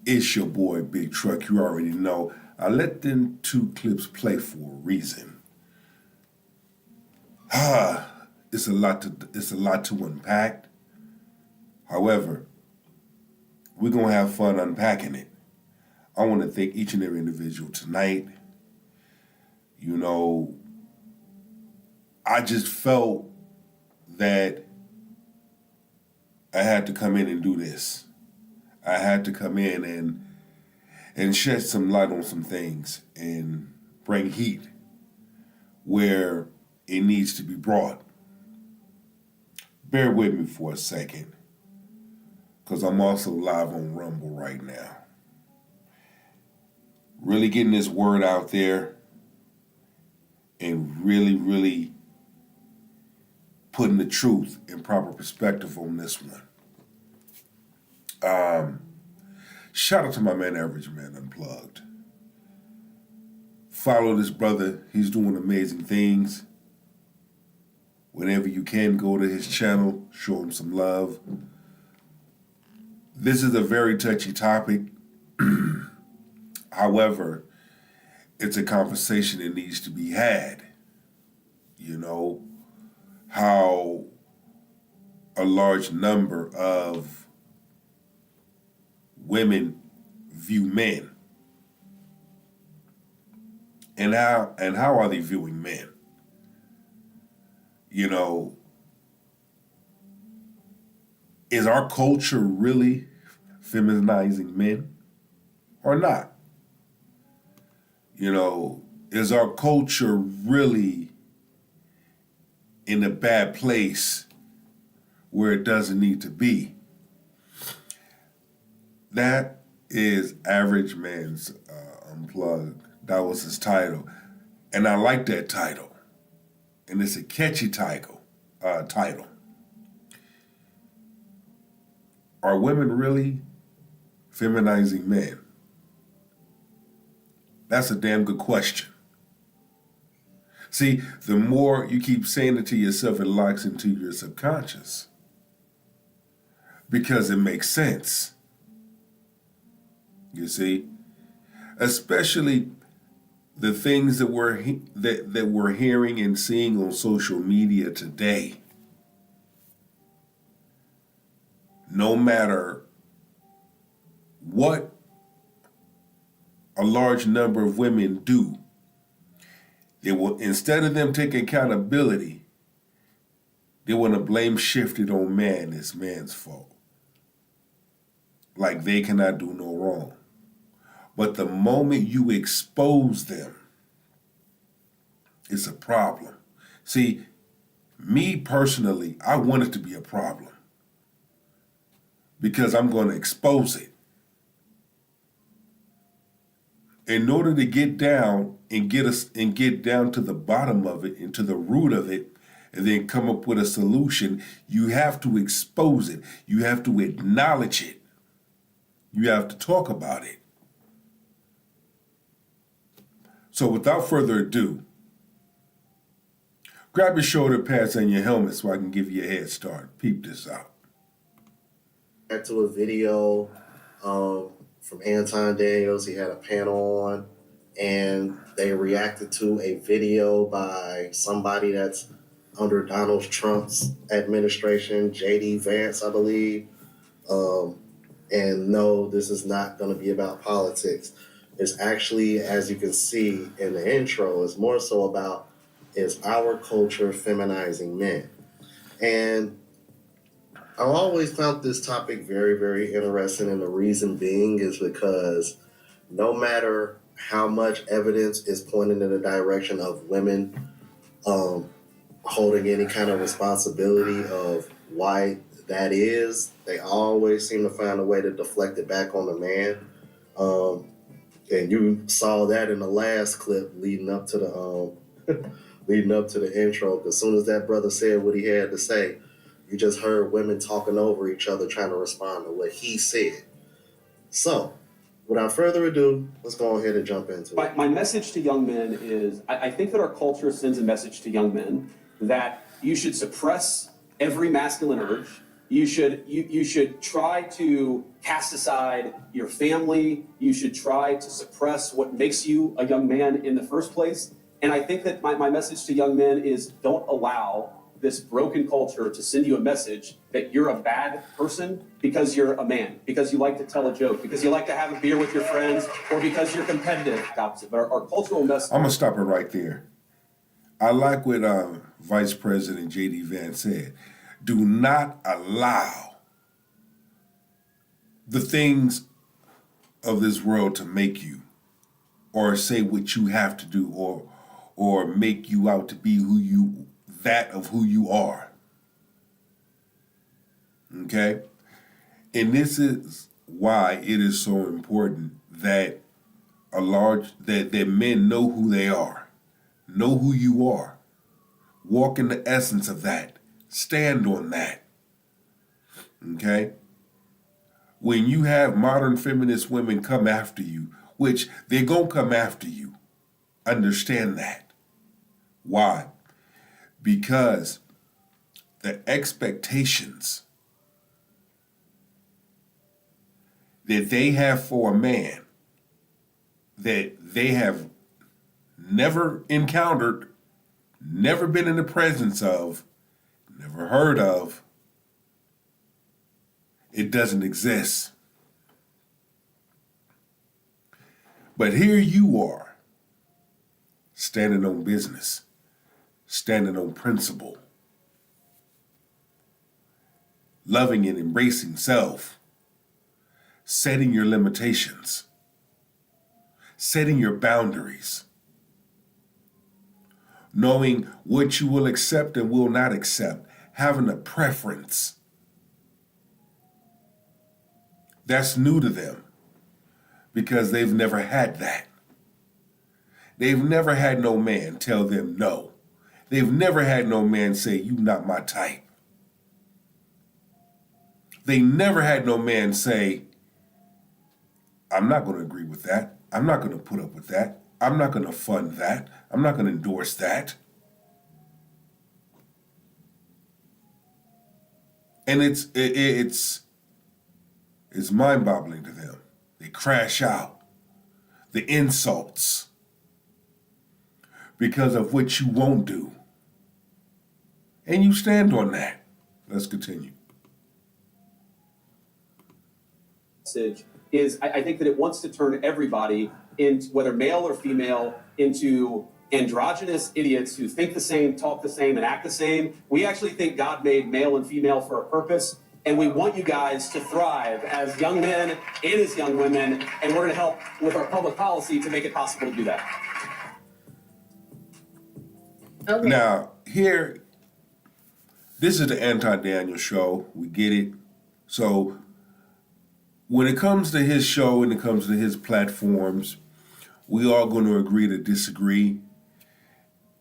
It's your boy Big Truck. You already know. I let them two clips play for a reason. It's a lot to unpack. However, we're gonna have fun unpacking it. I want to thank each and every individual tonight. You know, I just felt that I had to come in and do this. I had to come in and shed some light on some things and bring heat where it needs to be brought. Bear with me for a second, because I'm also live on Rumble right now. Really getting this word out there and really putting the truth in proper perspective on this one. Shout out to my man Average Man Unplugged. Follow this brother. He's doing amazing things. Whenever you can, go to his channel, show him some love. This is a very touchy topic. However, it's a conversation that needs to be had. You know, how a large number of women view men. And how are they viewing men? You know, is our culture really feminizing men or not? You know, is our culture really in a bad place where it doesn't need to be? That is Average Man's Unplugged. That was his title. And I like that title. And it's a catchy title. Are women really feminizing men? That's a damn good question. See, the more you keep saying it to yourself, it locks into your subconscious. Because it makes sense. You see? Especially the things that we're hearing and seeing on social media today. No matter what a large number of women do, they will, instead of them taking accountability, they want to blame shift it on man. It's man's fault. Like they cannot do no wrong. But the moment you expose them, it's a problem. See, me personally, I want it to be a problem because I'm going to expose it. In order to get down and get down to the bottom of it and to the root of it, and then come up with a solution, you have to expose it. You have to acknowledge it. You have to talk about it. So without further ado, grab your shoulder pads and your helmet so I can give you a head start. Peep this out. Back to a video from Anton Daniels. He had a panel on, and they reacted to a video by somebody that's under Donald Trump's administration, J.D. Vance, I believe. And no, this is not going to be about politics. It's actually, as you can see in the intro, is more so about is our culture feminizing men. And I always found this topic very, very interesting, and the reason being is because no matter how much evidence is pointing in the direction of women holding any kind of responsibility of why that is, they always seem to find a way to deflect it back on the man. And you saw that in the last clip leading up to the intro. Because as soon as that brother said what he had to say, you just heard women talking over each other trying to respond to what he said. So, without further ado, let's go ahead and jump into it. My message to young men is, I think that our culture sends a message to young men that you should suppress every masculine urge. You should try to cast aside your family. You should try to suppress what makes you a young man in the first place. And I think that my message to young men is don't allow this broken culture to send you a message that you're a bad person because you're a man, because you like to tell a joke, because you like to have a beer with your friends, or because you're competitive. Opposite. But our cultural message. I'm going to stop it right there. I like what Vice President J.D. Vance said. Do not allow the things of this world to make you or say what you have to do or make you out to be who you are. Okay? And this is why it is so important that that men know who they are. Know who you are. Walk in the essence of that. Stand on that. Okay? When you have modern feminist women come after you, which they're going to come after you, understand that. Why? Because the expectations that they have for a man that they have never encountered, never been in the presence of, never heard of, it doesn't exist. But here you are, standing on business, standing on principle, loving and embracing self, setting your limitations, setting your boundaries, knowing what you will accept and will not accept, having a preference. That's new to them because they've never had that. They've never had no man tell them no. They've never had no man say, "You not my type." They never had no man say, "I'm not going to agree with that. I'm not going to put up with that. I'm not going to fund that. I'm not going to endorse that." And it's mind-boggling to them. They crash out. The insults because of what you won't do. And you stand on that. Let's continue. Message is I think that it wants to turn everybody, whether male or female, into androgynous idiots who think the same, talk the same, and act the same. We actually think God made male and female for a purpose, and we want you guys to thrive as young men and as young women, and we're going to help with our public policy to make it possible to do that. Okay. Now, here, this is the Anti-Daniel show. We get it. So when it comes to his show and it comes to his platforms, we are going to agree to disagree.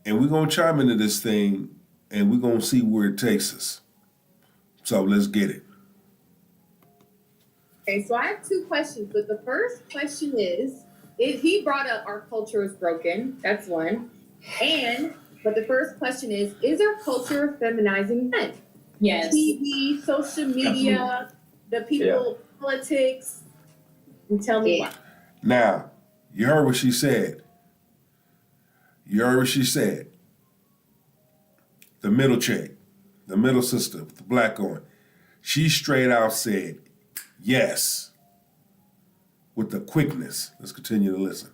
And we're going to chime into this thing and we're going to see where it takes us. So let's get it. Okay, so I have two questions, but the first question is he brought up our culture is broken. That's one. But the first question is our culture feminizing men? Yes. TV, social media, the people, politics. And tell me why. Now, you heard what she said. You heard what she said. The middle chick, the middle sister, with the black on. She straight out said, yes, with the quickness. Let's continue to listen.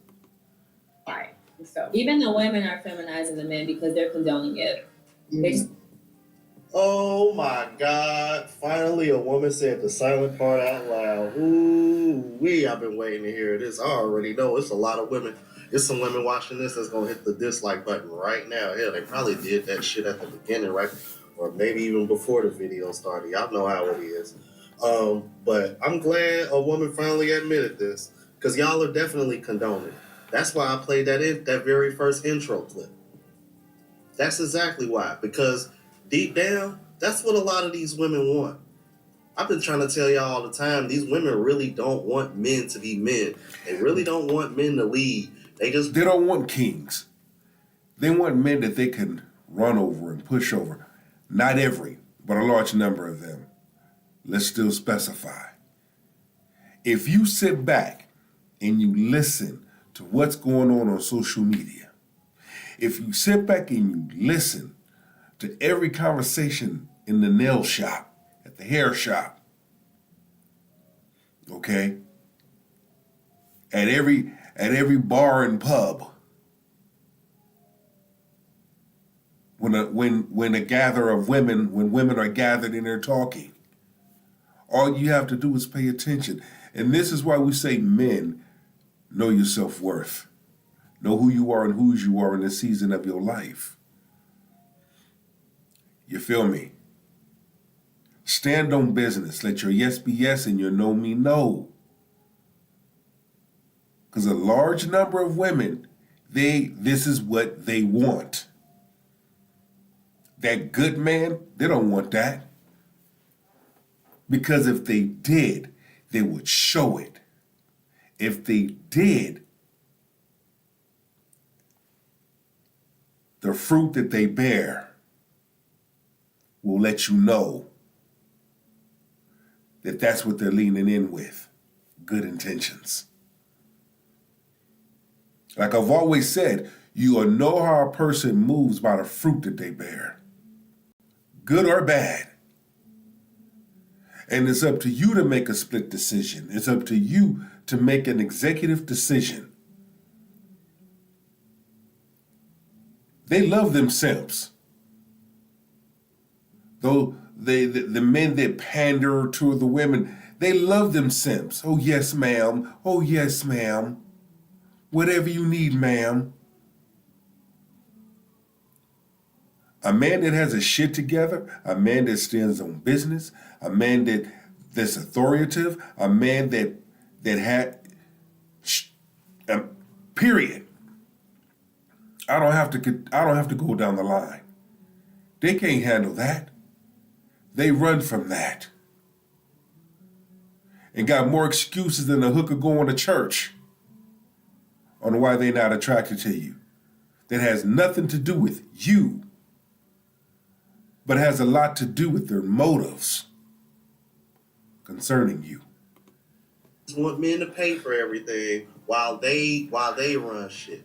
All right. So Even the women are feminizing the men because they're condoning it. They just, Oh my God. Finally, a woman said the silent part out loud. Ooh, I've been waiting to hear this. I already know it's a lot of women. There's some women watching this that's going to hit the dislike button right now. Hell, they probably did that shit at the beginning, right? Or maybe even before the video started. Y'all know how it is. But I'm glad a woman finally admitted this because y'all are definitely condoning it. That's why I played that very first intro clip. That's exactly why. Because deep down, that's what a lot of these women want. I've been trying to tell y'all all the time, these women really don't want men to be men. They really don't want men to lead. They don't want kings. They want men that they can run over and push over. Not every, but a large number of them. let's still specify. If you sit back and you listen to what's going on social media, if you sit back and you listen to every conversation in the nail shop, at the hair shop, okay, at every bar and pub, when a gather of women, when women are gathered and they're talking, all you have to do is pay attention. And this is why we say, men, know your self-worth. Know who you are and whose you are in the season of your life. You feel me? Stand on business. Let your yes be yes and your no mean no. Because a large number of women, this is what they want. That good man, they don't want that. Because if they did, they would show it. If they did, the fruit that they bear will let you know that that's what they're leaning in with. Good intentions. Like I've always said, you will know how a person moves by the fruit that they bear. Good or bad. And it's up to you to make a split decision. It's up to you to make an executive decision. They love themselves. Though the men that pander to the women, they love themselves. Oh, yes, ma'am. Oh, yes, ma'am. Whatever you need, ma'am. A man that has a shit together, a man that stands on business, a man that's authoritative, a man that had period. I don't have to go down the line. They can't handle that. They run from that. And got more excuses than a hooker going to church on why they're not attracted to you. That has nothing to do with you, but has a lot to do with their motives concerning you. Just want men to pay for everything while they run shit.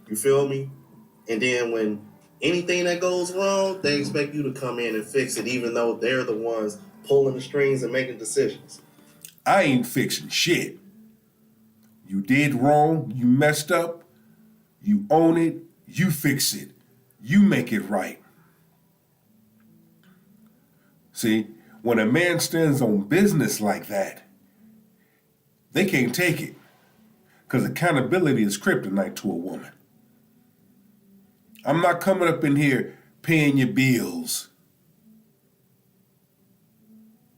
You feel me? And then when anything that goes wrong, they expect you to come in and fix it, even though they're the ones pulling the strings and making decisions. I ain't fixing shit. You did wrong, you messed up, you own it, you fix it, you make it right. See, when a man stands on business like that, they can't take it. Because accountability is kryptonite to a woman. I'm not coming up in here paying your bills.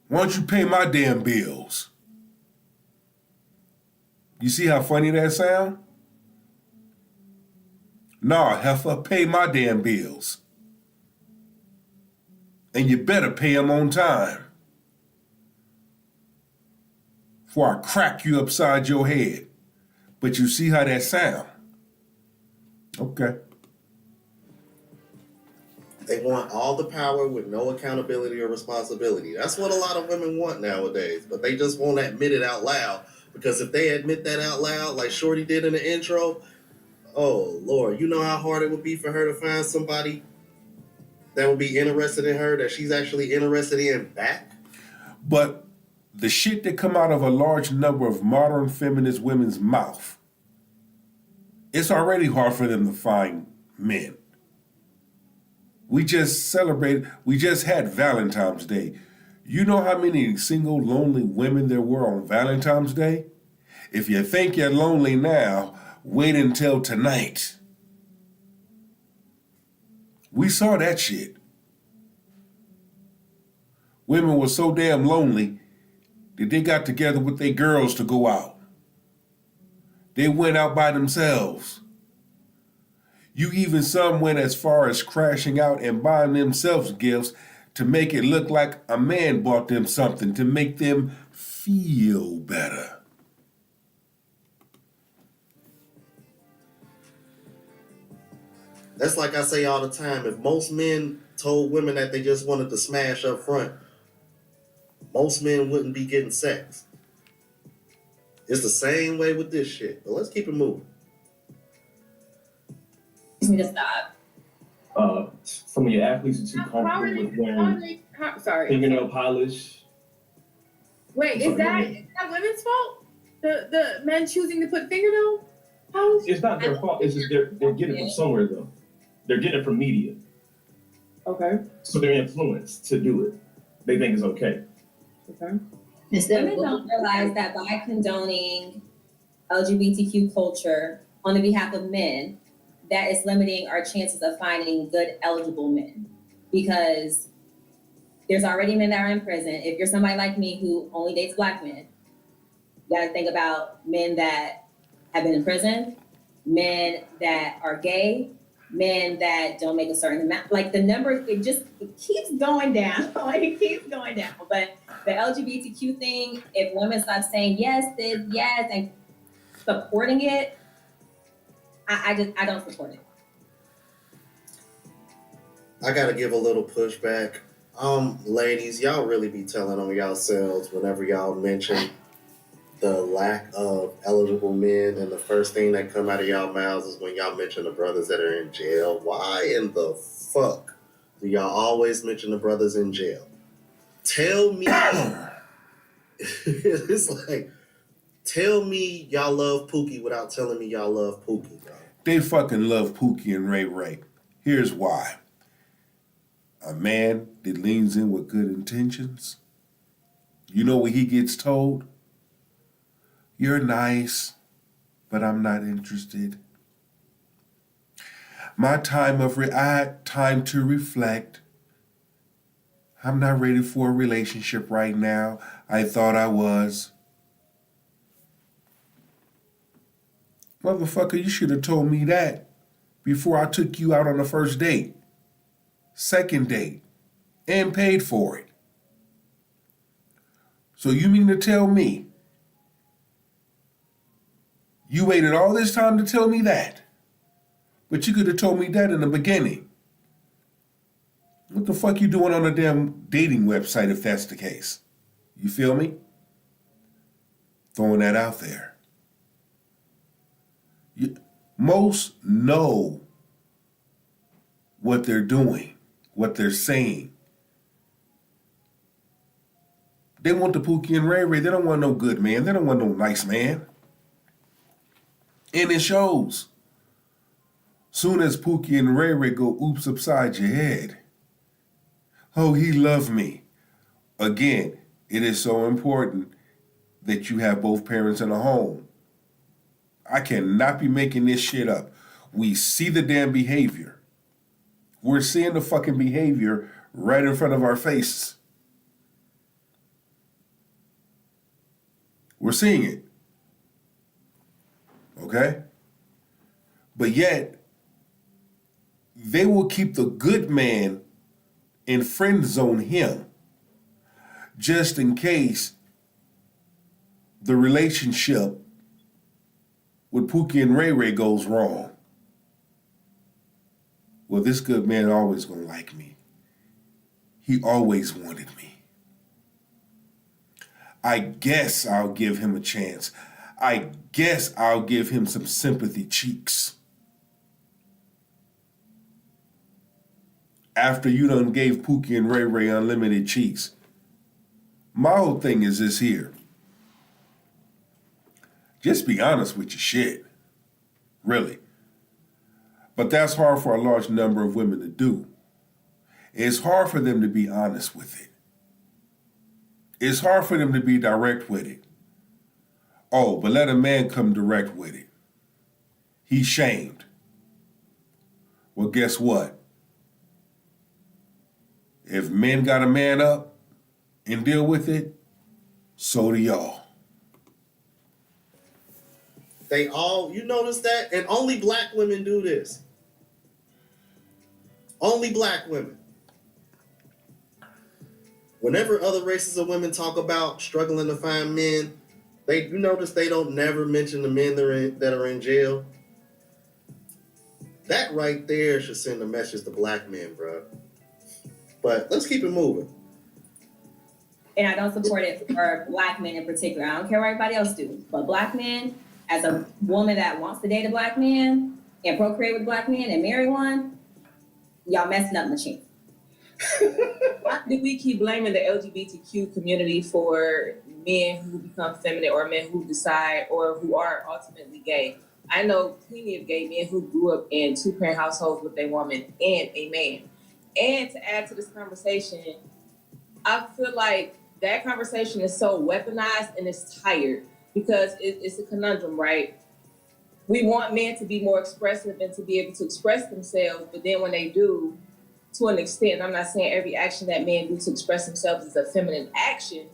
Why don't you pay my damn bills? You see how funny that sound? Nah, heifer, pay my damn bills. And you better pay them on time. Before I crack you upside your head. But you see how that sound? Okay. They want all the power with no accountability or responsibility. That's what a lot of women want nowadays, but they just won't admit it out loud. Because if they admit that out loud, like Shorty did in the intro, oh Lord, you know how hard it would be for her to find somebody that would be interested in her, that she's actually interested in back? But the shit that come out of a large number of modern feminist women's mouth, it's already hard for them to find men. We just had Valentine's Day. You know how many single, lonely women there were on Valentine's Day? If you think you're lonely now, wait until tonight. We saw that shit. Women were so damn lonely that they got together with their girls to go out. They went out by themselves. You even some went as far as crashing out and buying themselves gifts to make it look like a man bought them something to make them feel better. That's like I say all the time. If most men told women that they just wanted to smash up front, most men wouldn't be getting sex. It's the same way with this shit. But let's keep it moving. You need to stop. Some of your athletes are too comfortable with wearing fingernail polish. Wait, is that women's fault? The men choosing to put fingernail polish? It's not their fault. It's just they're getting it from somewhere though. They're getting it from media. Okay. So they're influenced to do it. They think it's okay. Okay. Women don't realize that by condoning LGBTQ culture on the behalf of men, that is limiting our chances of finding good eligible men, because there's already men that are in prison. If you're somebody like me who only dates Black men, you gotta think about men that have been in prison, men that are gay, men that don't make a certain amount. Like the number, it keeps going down. Like it keeps going down. But the LGBTQ thing, if women stop saying yes, this, yes, and supporting it, I don't support it. I gotta give a little pushback. Ladies, y'all really be telling on yourselves whenever y'all mention the lack of eligible men, and the first thing that come out of y'all mouths is when y'all mention the brothers that are in jail. Why in the fuck do y'all always mention the brothers in jail? Tell me. It's like, tell me y'all love Pookie without telling me y'all love Pookie, bro. They fucking love Pookie and Ray Ray. Here's why. A man that leans in with good intentions, you know what he gets told? You're nice, but I'm not interested. I had time to reflect. I'm not ready for a relationship right now. I thought I was. Motherfucker, you should have told me that before I took you out on the first date, second date, and paid for it. So you mean to tell me you waited all this time to tell me that? But you could have told me that in the beginning. What the fuck you doing on a damn dating website if that's the case? You feel me? Throwing that out there. Most know what they're doing, what they're saying. They want the Pookie and Ray Ray. They don't want no good man. They don't want no nice man. And it shows. Soon as Pookie and Ray Ray go oops upside your head. Oh, he loved me. Again, it is so important that you have both parents in a home. I cannot be making this shit up. We see the damn behavior. We're seeing the fucking behavior right in front of our faces. We're seeing it. Okay? But yet, they will keep the good man and friend zone him just in case the relationship with Pookie and Ray Ray goes wrong. Well, this good man always gonna like me. He always wanted me. I guess I'll give him a chance. I guess I'll give him some sympathy cheeks. After you done gave Pookie and Ray Ray unlimited cheeks. My whole thing is this here. Just be honest with your shit. Really. But that's hard for a large number of women to do. It's hard for them to be honest with it. It's hard for them to be direct with it. Oh, but let a man come direct with it. He's shamed. Well, guess what? If men got to man up and deal with it, so do y'all. They all, you notice that? And only Black women do this. Only Black women. Whenever other races of women talk about struggling to find men, you notice they don't never mention the men that are in jail. That right there should send a message to Black men, bro. But let's keep it moving. and I don't support it for Black men in particular. I don't care what everybody else do, but Black men, as a woman that wants to date a Black man and procreate with a Black man and marry one, y'all messing up my chance. Why do we keep blaming the LGBTQ community for men who become feminine or men who decide or who are ultimately gay? I know plenty of gay men who grew up in two-parent households with a woman and a man. And to add to this conversation, I feel like that conversation is so weaponized and it's tired because it's a conundrum, right? We want men to be more expressive and to be able to express themselves, but then when they do, to an extent, I'm not saying every action that men do to express themselves is a feminine action,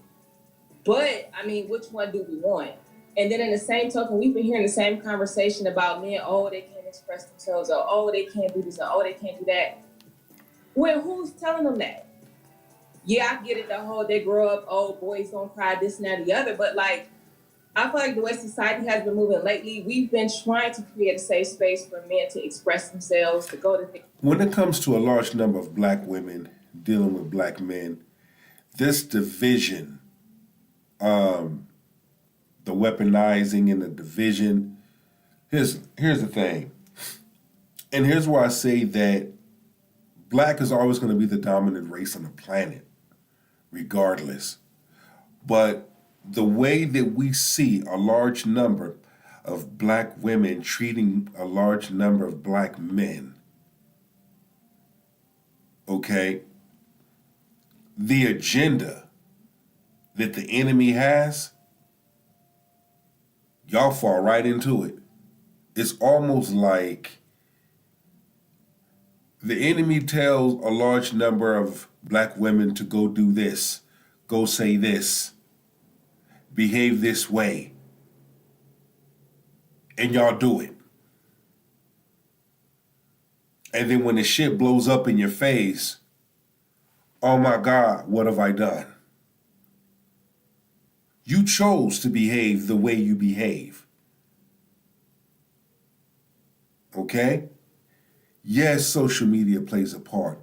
but I mean, which one do we want? And then in the same token, we've been hearing the same conversation about men, oh, they can't express themselves, or oh, they can't do this, or oh, they can't do that. Well, who's telling them that? Yeah, I get it, the whole they grow up, oh, boys don't cry, this and that, the other, but like, I feel like the way society has been moving lately, we've been trying to create a safe space for men to express themselves, to go to things. When it comes to a large number of Black women dealing with Black men, this division, the weaponizing and the division, here's the thing. And here's why I say that Black is always going to be the dominant race on the planet, regardless. But the way that we see a large number of Black women treating a large number of Black men, okay, the agenda that the enemy has, y'all fall right into it. It's almost like the enemy tells a large number of Black women to go do this, go say this, behave this way, and y'all do it. And then when the shit blows up in your face, oh my God, what have I done? You chose to behave the way you behave. Okay? Yes, social media plays a part.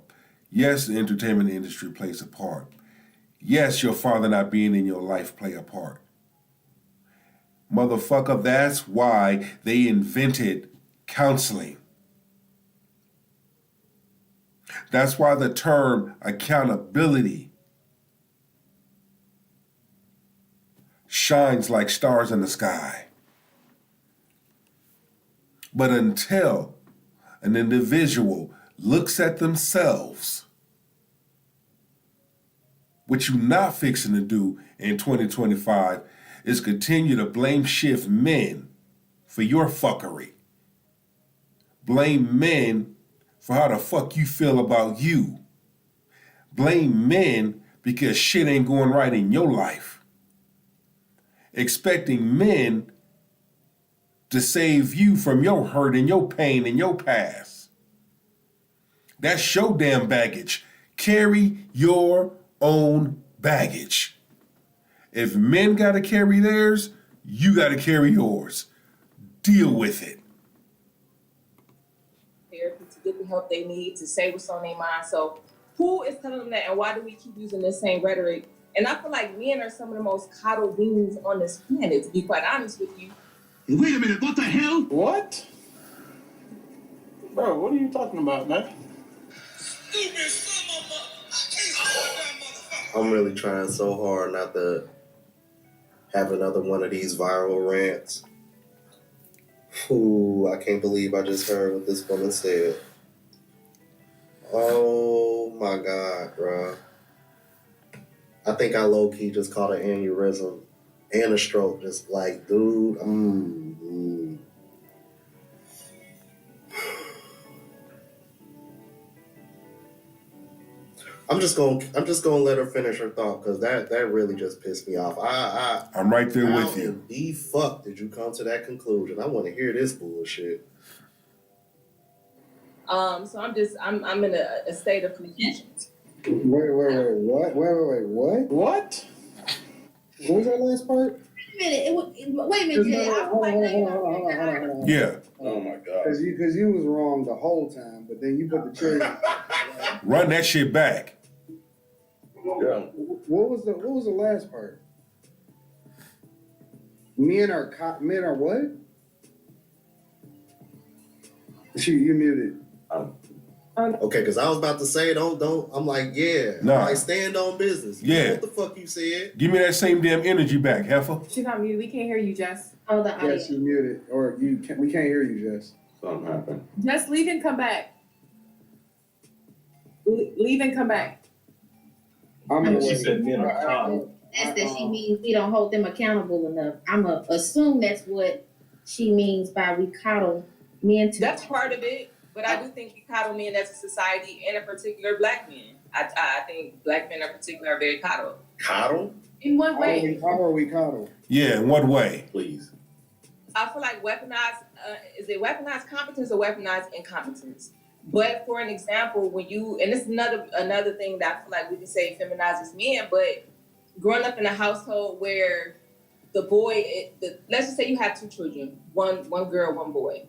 Yes, the entertainment industry plays a part. Yes, your father not being in your life play a part. Motherfucker, that's why they invented counseling. That's why the term accountability shines like stars in the sky. But until an individual looks at themselves, what you're not fixing to do in 2025 is continue to blame shift men for your fuckery. Blame men for how the fuck you feel about you. Blame men because shit ain't going right in your life. Expecting men to save you from your hurt and your pain and your past. That's your damn baggage. Carry your own baggage. If men gotta carry theirs, you gotta carry yours. Deal with it. Therapy to get the help they need, to say what's on their mind. So who is telling them that, and why do we keep using the same rhetoric? And I feel like men are some of the most coddled beings on this planet, to be quite honest with you. Wait a minute, what the hell? What? Bro, what are you talking about, man? Stupid son of a... I can't stand that motherfucker. I'm really trying so hard not to have another one of these viral rants. Ooh, I can't believe I just heard what this woman said. Oh my God, bro. I think I low-key just caught an aneurysm and a stroke. Just like, dude, I'm just gonna let her finish her thought because that really just pissed me off. I'm right there with How you. in the fuck did you come to that conclusion? I want to hear this bullshit. So I'm in a state of confusion. Wait, what? What? What? What was that last part? Wait a minute, Jay. I feel like Hold on. Yeah, Oh my God. Because you was wrong the whole time, but then you put the cherry. run that shit back. Yeah. what was the last part? Men are what? You muted. Okay, because I was about to say, don't. I'm like, yeah. Nah. I'm like, stand on business. Yeah. What the fuck you said? Give me that same damn energy back, heifer. She's not muted. We can't hear you, Jess. Oh, the audio. Yes, you muted, or we can't hear you, Jess. Something happened. Just leave and come back. Leave and come back. I'm gonna She wait. said men are coddled. That's that she means we don't hold them accountable enough. I'ma assume that's what she means by we coddle men to. That's part of it, but I do think we coddle men as a society, and in particular black men. I think black men in particular are very coddled. Coddle? In what way? How are we coddled? Yeah, in what way? Please. I feel like weaponized, is it weaponized competence or weaponized incompetence? But for an example, when you, and this is another thing that I feel like we can say feminizes men, but growing up in a household where the boy, let's just say you have two children, one girl, one boy.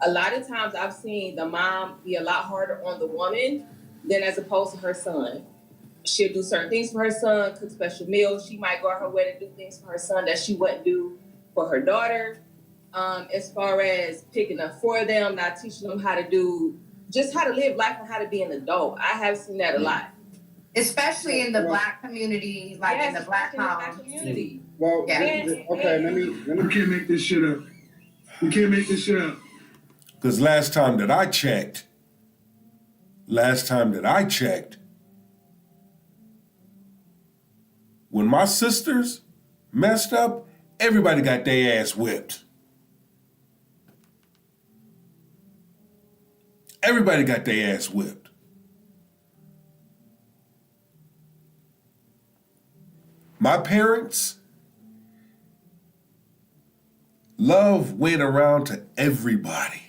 A lot of times I've seen the mom be a lot harder on the woman than as opposed to her son. She'll do certain things for her son, cook special meals. She might go out her way to do things for her son that she wouldn't do for her daughter. As far as picking up for them, not teaching them how to do, just how to live life and how to be an adult. I have seen that a lot. Especially in the black community, like in the black house. Community. Well, Yeah. okay, let me. We can't make this shit up. We can't make this shit up. Because last time that I checked, when my sisters messed up, everybody got their ass whipped. Everybody got their ass whipped. My parents, love went around to everybody.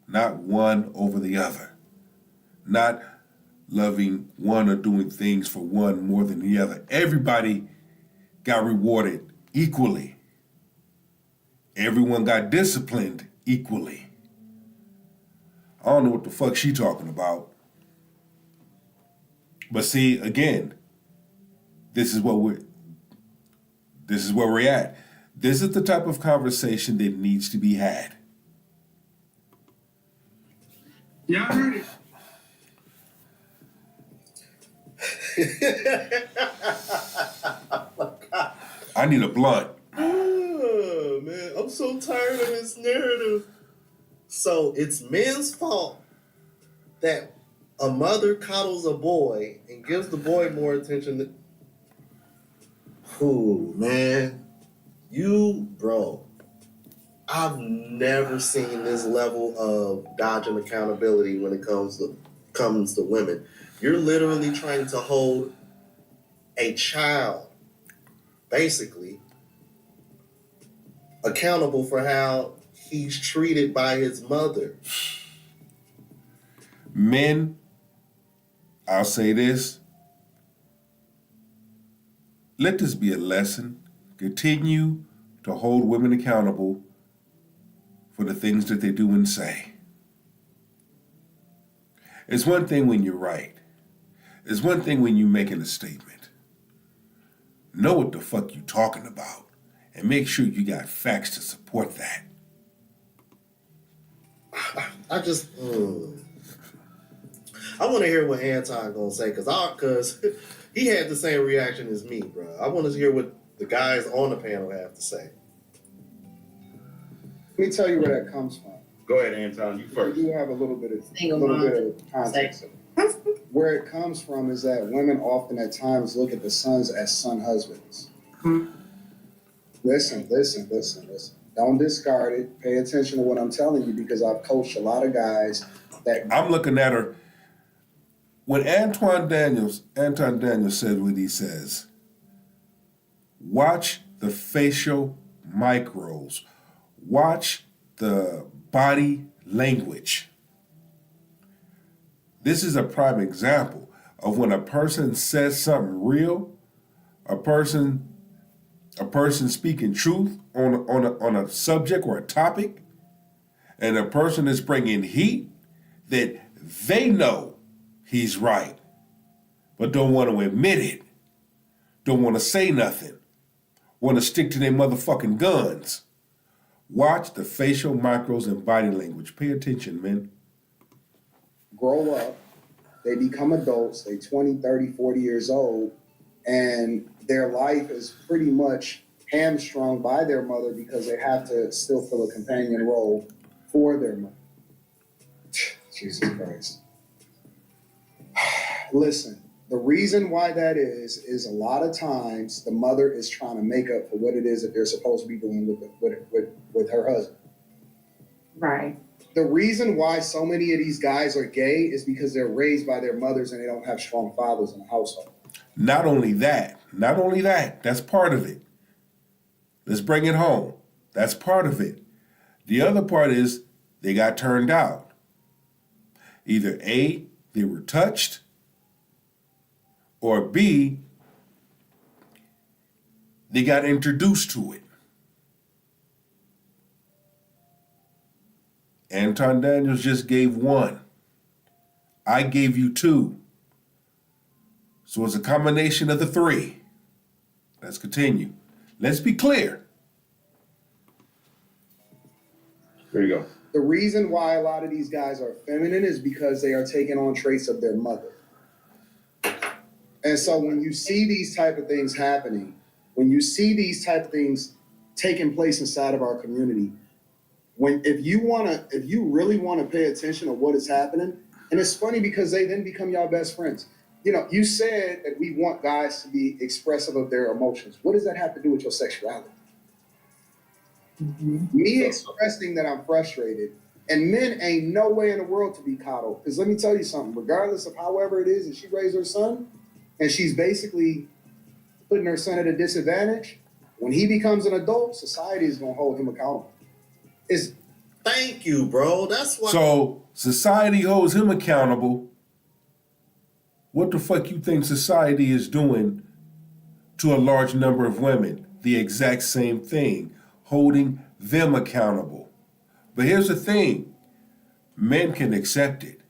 Not one over the other. Not loving one or doing things for one more than the other. Everybody got rewarded equally. Everyone got disciplined equally. I don't know what the fuck she talking about. But see, again, this is where we're at. This is the type of conversation that needs to be had. Y'all heard it. I need a blunt. Oh, man, I'm so tired of this narrative. So it's men's fault that a mother coddles a boy and gives the boy more attention than... Ooh, man. Bro, I've never seen this level of dodging accountability when it comes to women. You're literally trying to hold a child, basically, accountable for how he's treated by his mother. Men, I'll say this. Let this be a lesson. Continue to hold women accountable for the things that they do and say. It's one thing when you're right. It's one thing when you're making a statement. Know what the fuck you're talking about and make sure you got facts to support that. I want to hear what Anton gonna say because he had the same reaction as me, bro. I want to hear what the guys on the panel have to say. Let me tell you where that comes from. Go ahead, Anton. You first. You do have a little bit of Single context. Where it comes from is that women often at times look at the sons as son husbands. Listen. Don't discard it. Pay attention to what I'm telling you because I've coached a lot of guys that I'm looking at her. When Anton Daniels says what he says, watch the facial micros. Watch the body language. This is a prime example of when a person says something real, a person speaking truth on a subject or a topic, and a person is bringing heat that they know he's right. but don't want to admit it. Don't want to say nothing. Want to stick to their motherfucking guns. Watch the facial micros and body language. Pay attention, man. Grow up, they become adults, they 20, 30, 40 years old, and their life is pretty much hamstrung by their mother because they have to still fill a companion role for their mother. Jesus Christ. Listen, the reason why that is a lot of times the mother is trying to make up for what it is that they're supposed to be doing with her husband. Right. The reason why so many of these guys are gay is because they're raised by their mothers and they don't have strong fathers in the household. Not only that, that's part of it. Let's bring it home. That's part of it. The other part is they got turned out. Either A, they were touched, or B, they got introduced to it. Anton Daniels just gave one. I gave you two. So it's a combination of the three. Let's continue. Let's be clear. There you go. The reason why a lot of these guys are feminine is because they are taking on traits of their mother. And so when you see these type of things happening, when you see these type of things taking place inside of our community, if you really want to pay attention to what is happening, and it's funny because they then become y'all best friends. You know, you said that we want guys to be expressive of their emotions. What does that have to do with your sexuality? Me expressing that I'm frustrated, and men ain't no way in the world to be coddled. Because let me tell you something, regardless of however it is that she raised her son, and she's basically putting her son at a disadvantage, when he becomes an adult, society is going to hold him accountable. Thank you, bro. That's why. So society holds him accountable. What the fuck you think society is doing to a large number of women? The exact same thing, holding them accountable. But here's the thing, men can accept it.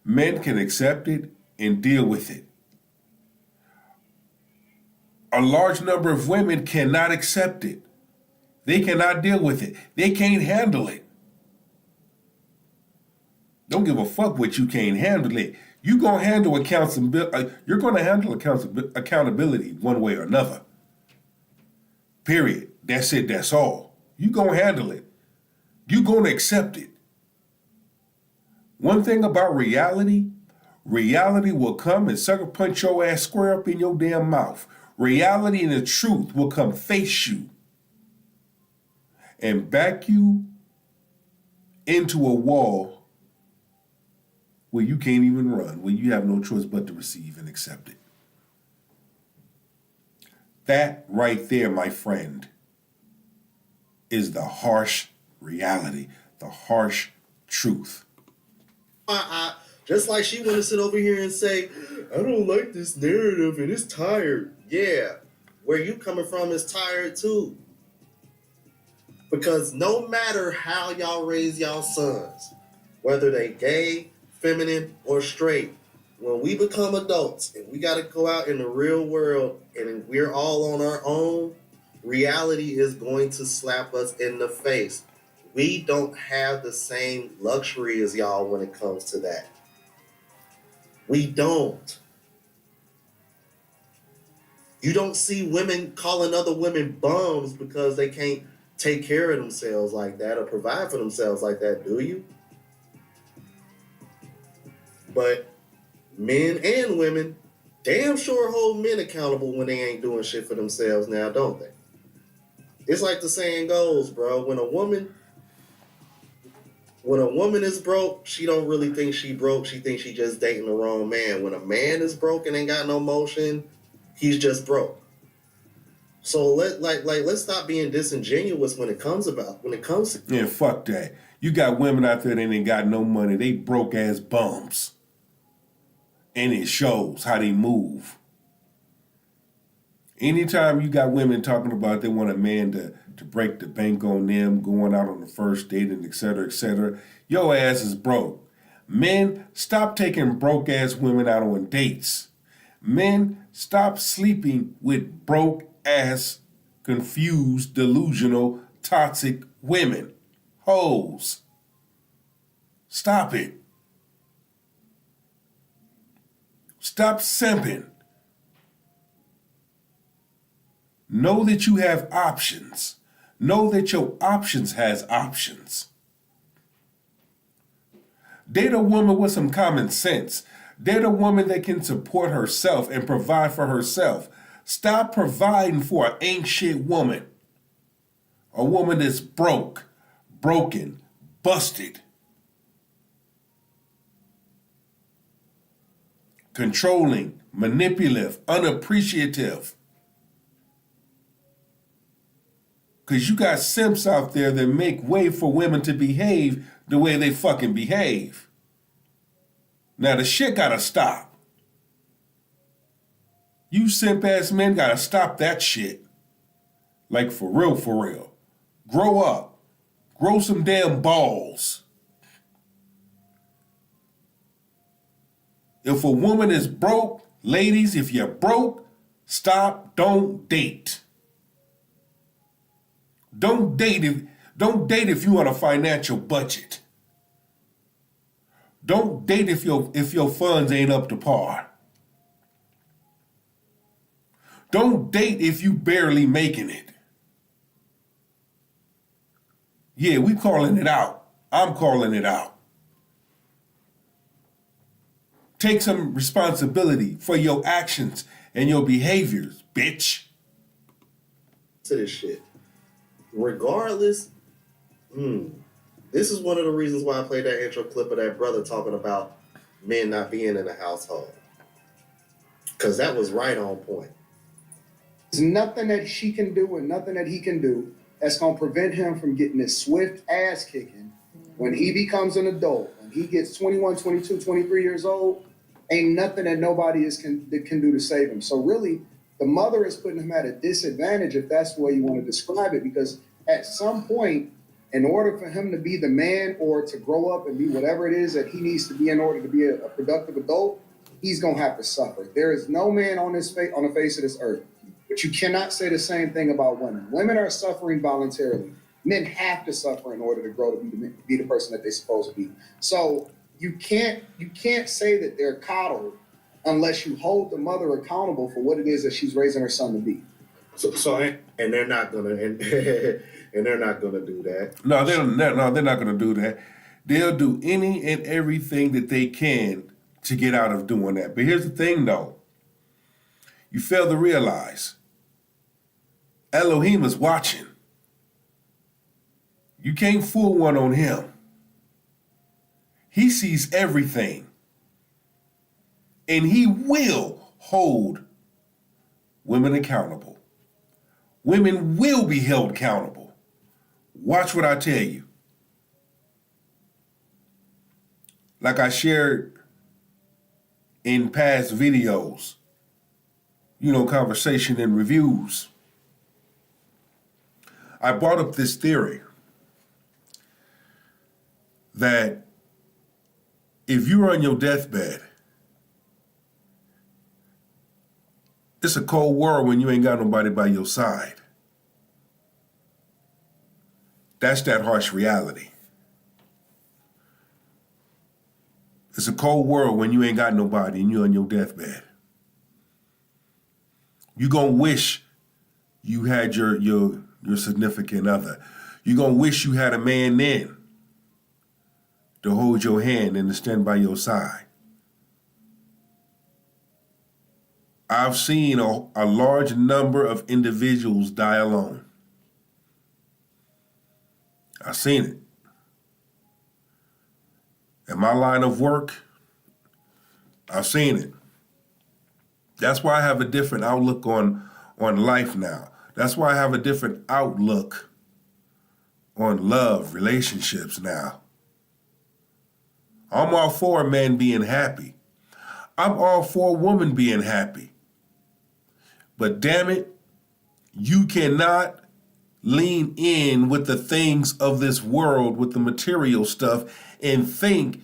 Men can accept it and deal with it. A large number of women cannot accept it. They cannot deal with it. They can't handle it. Don't give a fuck what you can't handle it. You're going to handle accountability one way or another. Period. That's it. That's all. You're going to handle it. You're going to accept it. One thing about reality will come and sucker punch your ass square up in your damn mouth. Reality and the truth will come face you and back you into a wall where you can't even run, where you have no choice but to receive and accept it. That right there, my friend, is the harsh reality, the harsh truth. Just like she want to sit over here and say, I don't like this narrative and it's tired. Yeah, where you coming from is tired too. Because no matter how y'all raise y'all sons, whether they gay, feminine, or straight, when we become adults and we got to go out in the real world and we're all on our own, reality is going to slap us in the face. We don't have the same luxury as y'all when it comes to that. We don't. You don't see women calling other women bums because they can't take care of themselves like that or provide for themselves like that, do you? But men and women damn sure hold men accountable when they ain't doing shit for themselves now, don't they? It's like the saying goes, bro, when a woman is broke, she don't really think she broke. She thinks she just dating the wrong man. When a man is broke and ain't got no motion, he's just broke. So let's stop being disingenuous when it comes to Yeah, fuck that. You got women out there that ain't got no money. They broke ass bums. And it shows how they move. Anytime you got women talking about they want a man to break the bank on them, going out on the first date and et cetera, your ass is broke. Men, stop taking broke ass women out on dates. Men, stop sleeping with broke ass, confused, delusional, toxic women. Hoes. Stop it. Stop simping. Know that you have options. Know that your options has options. Date a woman with some common sense. Date a woman that can support herself and provide for herself. Stop providing for an ain't shit woman. A woman that's broke, broken, busted, controlling, manipulative, unappreciative. Because you got simps out there that make way for women to behave the way they fucking behave. Now the shit gotta stop. You simp ass men gotta stop that shit. Like for real, for real. Grow up. Grow some damn balls. If a woman is broke, ladies, if you're broke, stop, don't date. Don't date if you're on a financial budget. Don't date if your funds ain't up to par. Don't date if you barely making it. Yeah, we calling it out. I'm calling it out. Take some responsibility for your actions and your behaviors, bitch. To this shit. Regardless, this is one of the reasons why I played that intro clip of that brother talking about men not being in the household. Because that was right on point. There's nothing that she can do and nothing that he can do that's going to prevent him from getting this swift ass kicking when he becomes an adult. When he gets 21, 22, 23 years old, ain't nothing that nobody can do to save him. So really, the mother is putting him at a disadvantage, if that's the way you want to describe it, because at some point, in order for him to be the man or to grow up and be whatever it is that he needs to be in order to be a productive adult, he's going to have to suffer. There is no man on the face of this earth. But you cannot say the same thing about women. Women are suffering voluntarily. Men have to suffer in order to grow to be the person that they're supposed to be. So you can't say that they're coddled unless you hold the mother accountable for what it is that she's raising her son to be. And they're not gonna and they're not gonna do that. No, they're not gonna do that. They'll do any and everything that they can to get out of doing that. But here's the thing, though. You fail to realize Elohim is watching. You can't fool one on him. He sees everything. And he will hold women accountable. Women will be held accountable. Watch what I tell you. Like I shared in past videos, conversation and reviews, I brought up this theory that if you're on your deathbed, it's a cold world when you ain't got nobody by your side. That's that harsh reality. It's a cold world when you ain't got nobody and you're on your deathbed. You're going to wish you had your significant other. You're going to wish you had a man then to hold your hand and to stand by your side. I've seen a large number of individuals die alone. I've seen it. In my line of work, I've seen it. That's why I have a different outlook on life now. That's why I have a different outlook on love, relationships now. I'm all for a man being happy. I'm all for a woman being happy. But damn it, you cannot lean in with the things of this world, with the material stuff, and think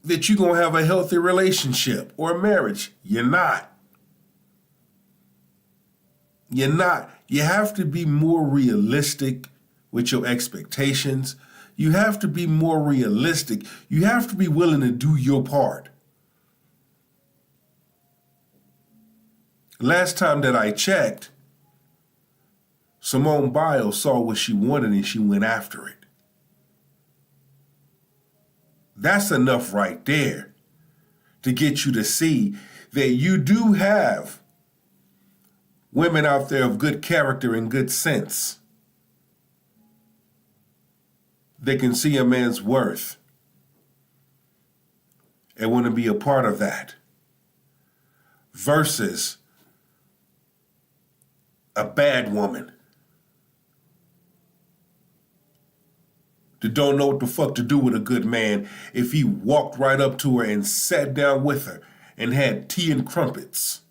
that you're going to have a healthy relationship or a marriage. You're not. You're not. You have to be more realistic with your expectations. You have to be more realistic. You have to be willing to do your part. Last time that I checked, Simone Biles saw what she wanted and she went after it. That's enough right there to get you to see that you do have women out there of good character and good sense. They can see a man's worth and want to be a part of that. Versus a bad woman that don't know what the fuck to do with a good man if he walked right up to her and sat down with her and had tea and crumpets.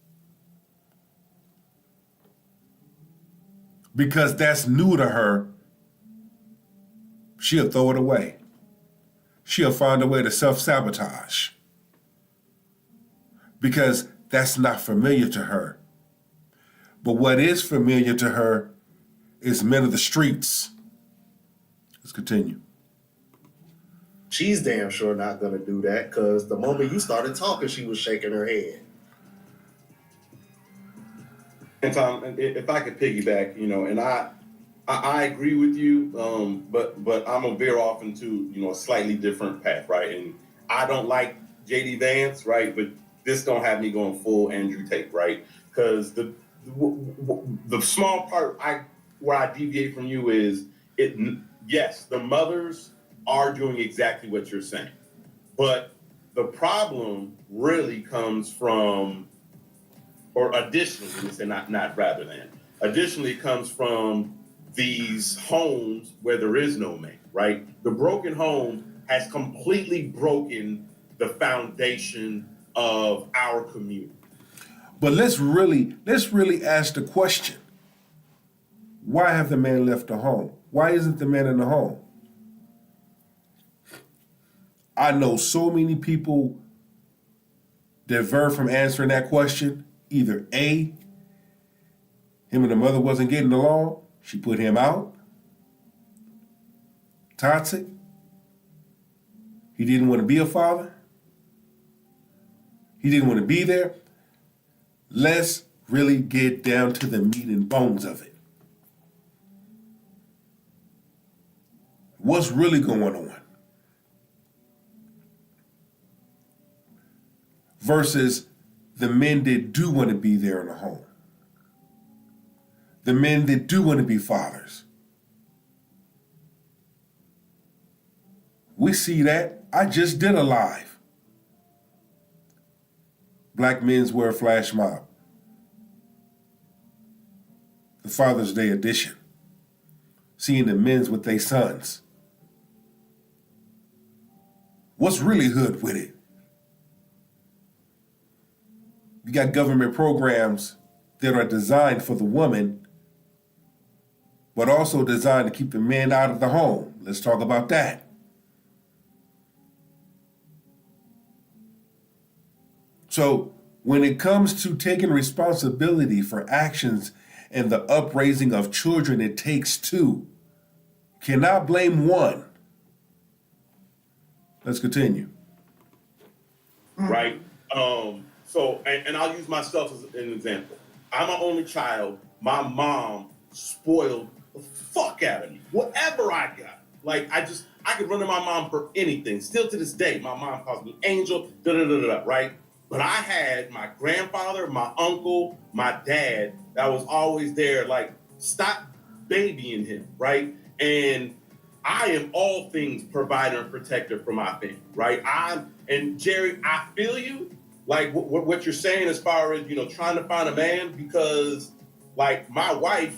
Because that's new to her, she'll throw it away. She'll find a way to self-sabotage. Because that's not familiar to her. But what is familiar to her is men of the streets. Let's continue. She's damn sure not gonna do that because the moment you started talking, she was shaking her head. And Tom, if I could piggyback, and I agree with you, but I'm gonna veer off into a slightly different path, right? And I don't like JD Vance, right? But this don't have me going full Andrew Tate, right? Because the small part where I deviate from you is yes, the mothers are doing exactly what you're saying, but the problem really comes from, or additionally, let me say not rather than, additionally comes from these homes where there is no man, right? The broken home has completely broken the foundation of our community. But let's really ask the question. Why have the man left the home? Why isn't the man in the home? I know so many people divert from answering that question. Either A, him and the mother wasn't getting along, she put him out. Toxic. He didn't want to be a father. He didn't want to be there. Let's really get down to the meat and bones of it. What's really going on? Versus the men that do want to be there in the home. The men that do want to be fathers. We see that. I just did a live. Black Men's Wear Flash Mob. The Father's Day edition. Seeing the men's with their sons. What's really hood with it? You got government programs that are designed for the woman, but also designed to keep the men out of the home. Let's talk about that. So when it comes to taking responsibility for actions and the upraising of children, it takes two. Cannot blame one. Let's continue. Right? So, and I'll use myself as an example. I'm an only child. My mom spoiled the fuck out of me. Whatever I got. Like, I could run to my mom for anything. Still to this day, my mom calls me Angel, right? But I had my grandfather, my uncle, my dad that was always there, like, stop babying him, right? And I am all things provider and protector for my family, right? And Jerry, I feel you. Like what you're saying as far as, trying to find a man, because like my wife,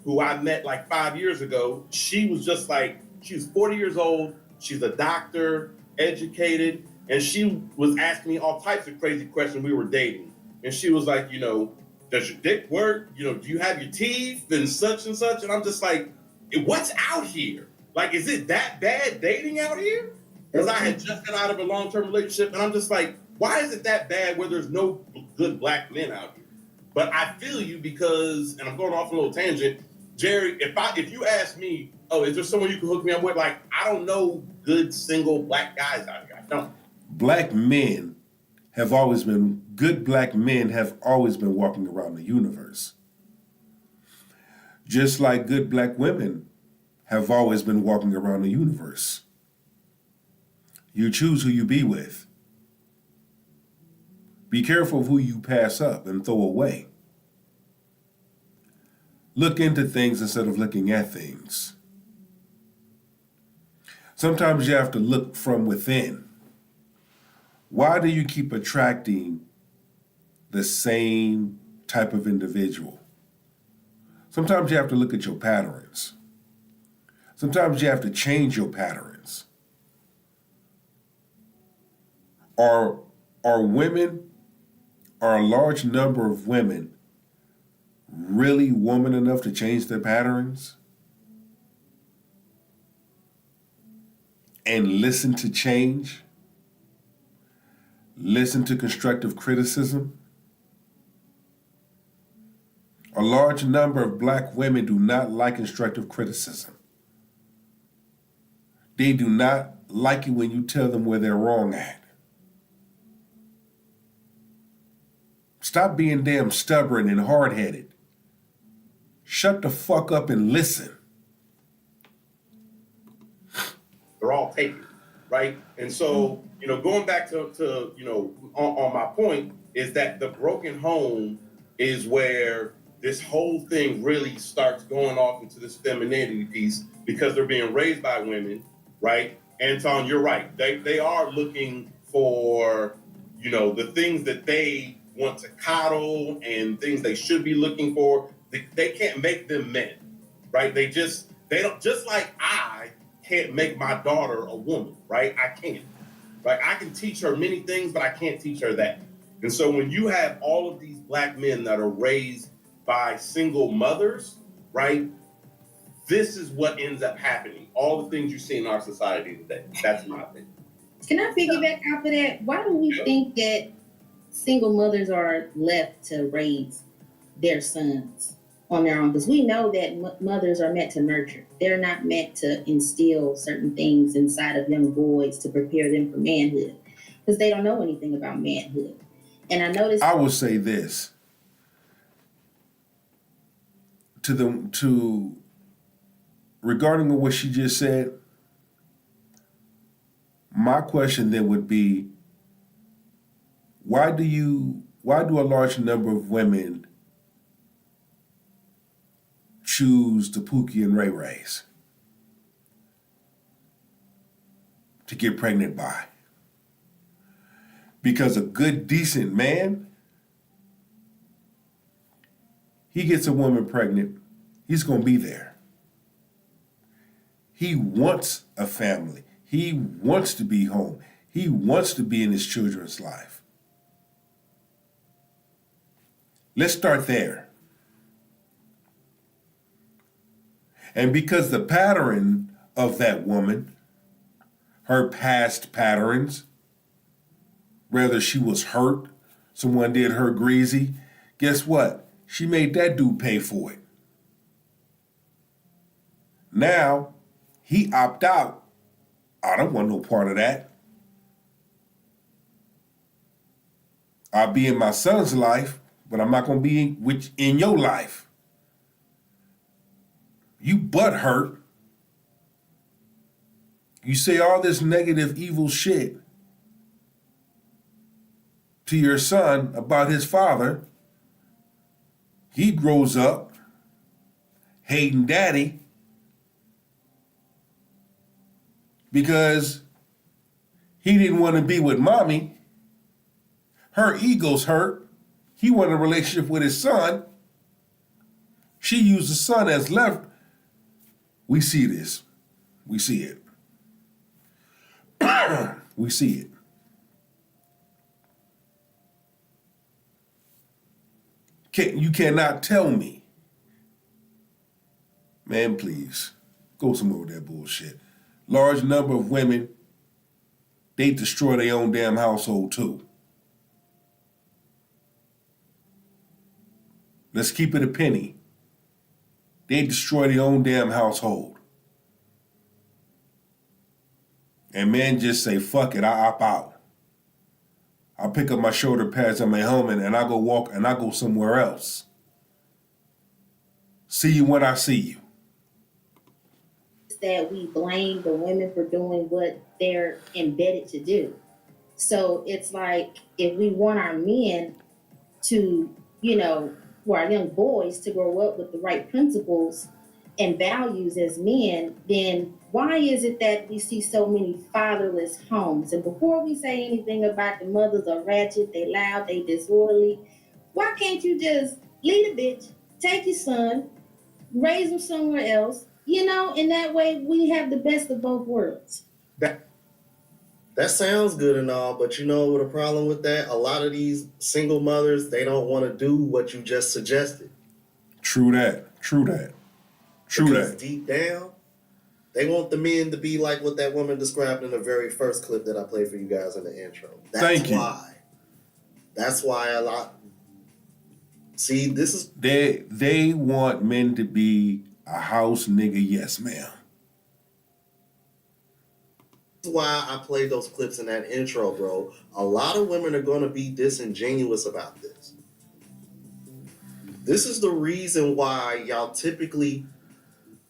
who I met like 5 years ago, she was 40 years old. She's a doctor, educated, and she was asking me all types of crazy questions. We were dating. And she was like, does your dick work? Do you have your teeth and such and such? And I'm just like, what's out here? Like, is it that bad dating out here? Because I had just got out of a long-term relationship, and I'm just like, why is it that bad where there's no good black men out here? But I feel you because, and I'm going off a little tangent, Jerry. If you ask me, oh, is there someone you can hook me up with? Like, I don't know good single black guys out here. I don't. Black men good black men have always been walking around the universe. Just like good black women have always been walking around the universe. You choose who you be with. Be careful of who you pass up and throw away. Look into things instead of looking at things. Sometimes you have to look from within. Why do you keep attracting the same type of individual? Sometimes you have to look at your patterns. Sometimes you have to change your patterns. Are a large number of women really woman enough to change their patterns? And listen to change? Listen to constructive criticism? A large number of black women do not like constructive criticism. They do not like it when you tell them where they're wrong at. Stop being damn stubborn and hard-headed. Shut the fuck up and listen. They're all taken, right? And so, going back to on my point is that the broken home is where this whole thing really starts going off into this femininity piece because they're being raised by women, right? Anton, you're right. They are looking for, the things that they want to coddle and things they should be looking for. They can't make them men, right? They don't, just like I can't make my daughter a woman, right? I can't. Right? I can teach her many things, but I can't teach her that. And so when you have all of these black men that are raised by single mothers, right? This is what ends up happening. All the things you see in our society today. That's my opinion. Can I piggyback off of that? Why do we think that single mothers are left to raise their sons on their own? Because we know that mothers are meant to nurture. They're not meant to instill certain things inside of young boys to prepare them for manhood, because they don't know anything about manhood. And I noticed. I will say this regarding what she just said. My question then would be, why do a large number of women choose the Pookie and Ray Rays to get pregnant by? Because a good, decent man, he gets a woman pregnant, he's going to be there. He wants a family. He wants to be home. He wants to be in his children's life. Let's start there. And because the pattern of that woman, her past patterns, whether she was hurt, someone did her greasy, guess what? She made that dude pay for it. Now, he opt out. I don't want no part of that. I'll be in my son's life, but I'm not going to be in your life. You butt hurt. You say all this negative, evil shit to your son about his father. He grows up hating daddy because he didn't want to be with mommy. Her ego's hurt. He wanted a relationship with his son. She used the son as leverage. We see this. We see it. We see it. You cannot tell me. Man, please. Go somewhere with that bullshit. Large number of women they destroy their own damn household too. Let's keep it a penny. They destroy their own damn household. And men just say, fuck it, I opt out. I pick up my shoulder pads and my helmet and I go walk and I go somewhere else. See you when I see you. That we blame the women for doing what they're embedded to do. So it's like if we want our men to, for our young boys to grow up with the right principles and values as men, then why is it that we see so many fatherless homes? And before we say anything about the mothers are ratchet, they loud, they disorderly, why can't you just leave a bitch, take your son, raise him somewhere else, and that way we have the best of both worlds. That sounds good and all, but you know what a problem with that? A lot of these single mothers, they don't want to do what you just suggested. True that. Because deep down, they want the men to be like what that woman described in the very first clip that I played for you guys in the intro. Thank you. That's why a lot. See, this is. They want men to be a house nigga, yes, ma'am. Why I played those clips in that intro, bro. A lot of women are going to be disingenuous about this. This is the reason why y'all typically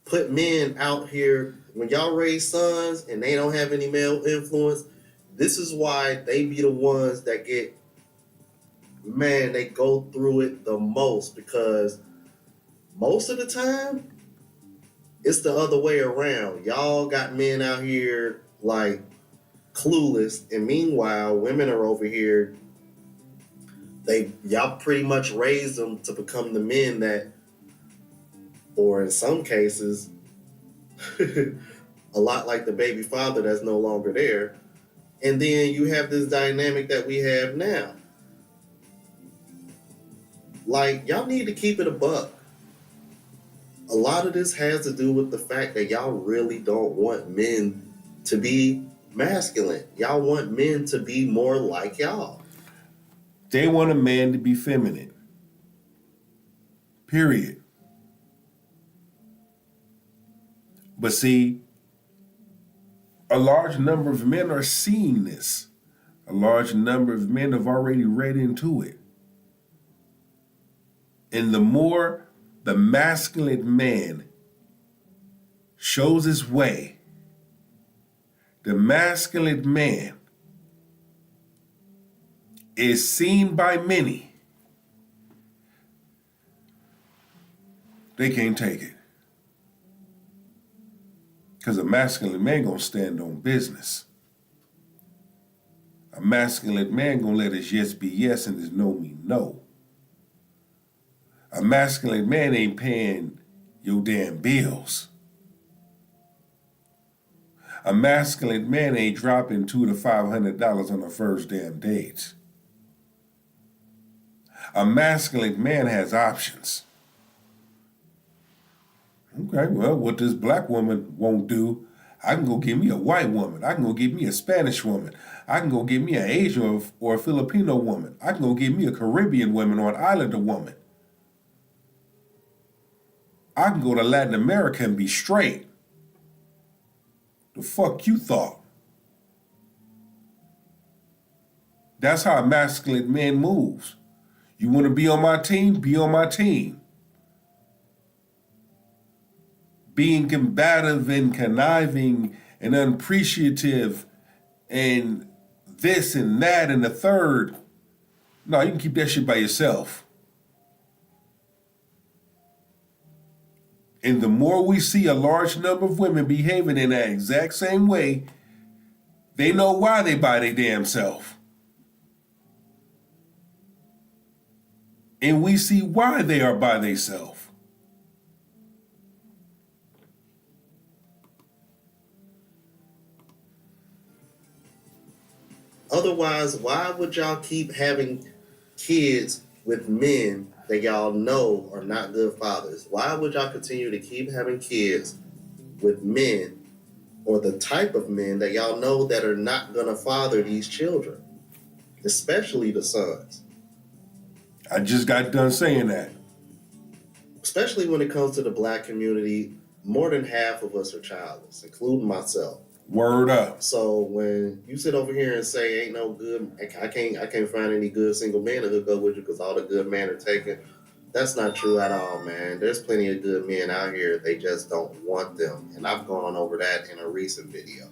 put men out here when y'all raise sons and they don't have any male influence. This is why they be the ones that get, man, they go through it the most, because most of the time it's the other way around. Y'all got men out here like clueless, and meanwhile women are over here, y'all pretty much raised them to become the men that, or in some cases a lot like the baby father that's no longer there. And then you have this dynamic that we have now. Like, y'all need to keep it a buck. A lot of this has to do with the fact that y'all really don't want men to be masculine. Y'all want men to be more like y'all. They want a man to be feminine. Period. But see, a large number of men are seeing this. A large number of men have already read into it. And the more the masculine man shows his way, the masculine man is seen by many, they can't take it. Because a masculine man gonna stand on business. A masculine man gonna let his yes be yes and his no mean no. A masculine man ain't paying your damn bills. A masculine man ain't dropping $200 to $500 on the first damn date. A masculine man has options. Okay, well, what this black woman won't do, I can go get me a white woman. I can go get me a Spanish woman. I can go get me an Asian or a Filipino woman. I can go get me a Caribbean woman or an Islander woman. I can go to Latin America and be straight. The fuck you thought? That's how a masculine man moves. You want to be on my team? Be on my team. Being combative and conniving and unappreciative and this and that and the third. No, you can keep that shit by yourself. And the more we see a large number of women behaving in that exact same way, they know why they by their damn self. And we see why they are by their self. Otherwise, why would y'all keep having kids with men that y'all know are not good fathers? Why would y'all continue to keep having kids with men or the type of men that y'all know that are not gonna father these children, especially the sons. I just got done saying that. Especially when it comes to the black community, more than half of us are childless, including myself. Word up. So when you sit over here and say ain't no good, I can't find any good single men to hook up with you because all the good men are taken. That's not true at all, man. There's plenty of good men out here. They just don't want them, and I've gone over that in a recent video.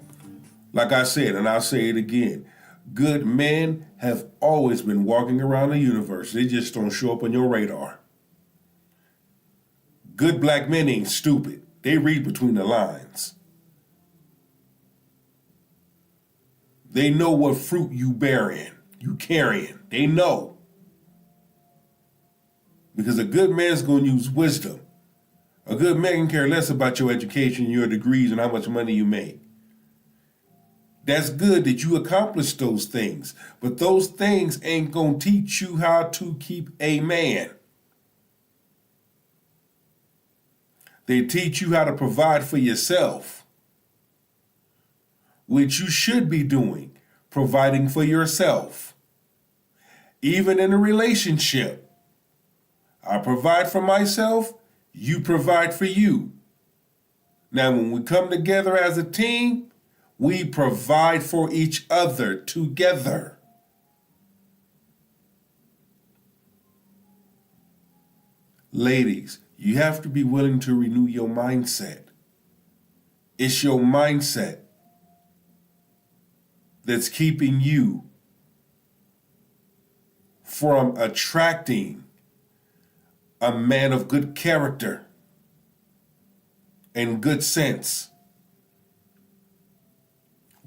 Like I said, and I'll say it again, good men have always been walking around the universe. They just don't show up on your radar. Good black men ain't stupid. They read between the lines. They know what fruit you bearing, you carrying. They know. Because a good man's going to use wisdom. A good man can care less about your education, your degrees, and how much money you make. That's good that you accomplished those things, but those things ain't going to teach you how to keep a man. They teach you how to provide for yourself, which you should be doing, providing for yourself. Even in a relationship, I provide for myself, you provide for you. Now, when we come together as a team, we provide for each other together. Ladies, you have to be willing to renew your mindset. It's your mindset that's keeping you from attracting a man of good character and good sense.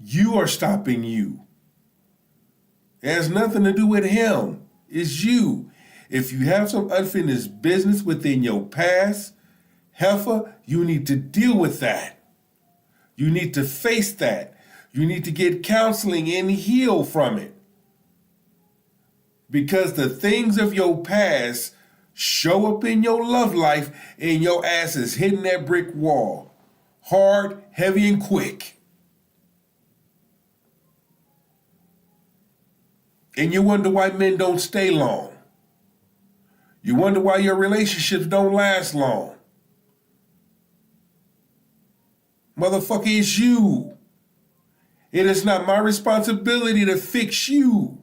You are stopping you. It has nothing to do with him. It's you. If you have some unfinished business within your past, heifer, you need to deal with that. You need to face that. You need to get counseling and heal from it. Because the things of your past show up in your love life and your ass is hitting that brick wall. Hard, heavy, and quick. And you wonder why men don't stay long. You wonder why your relationships don't last long. Motherfucker, it's you. It is not my responsibility to fix you.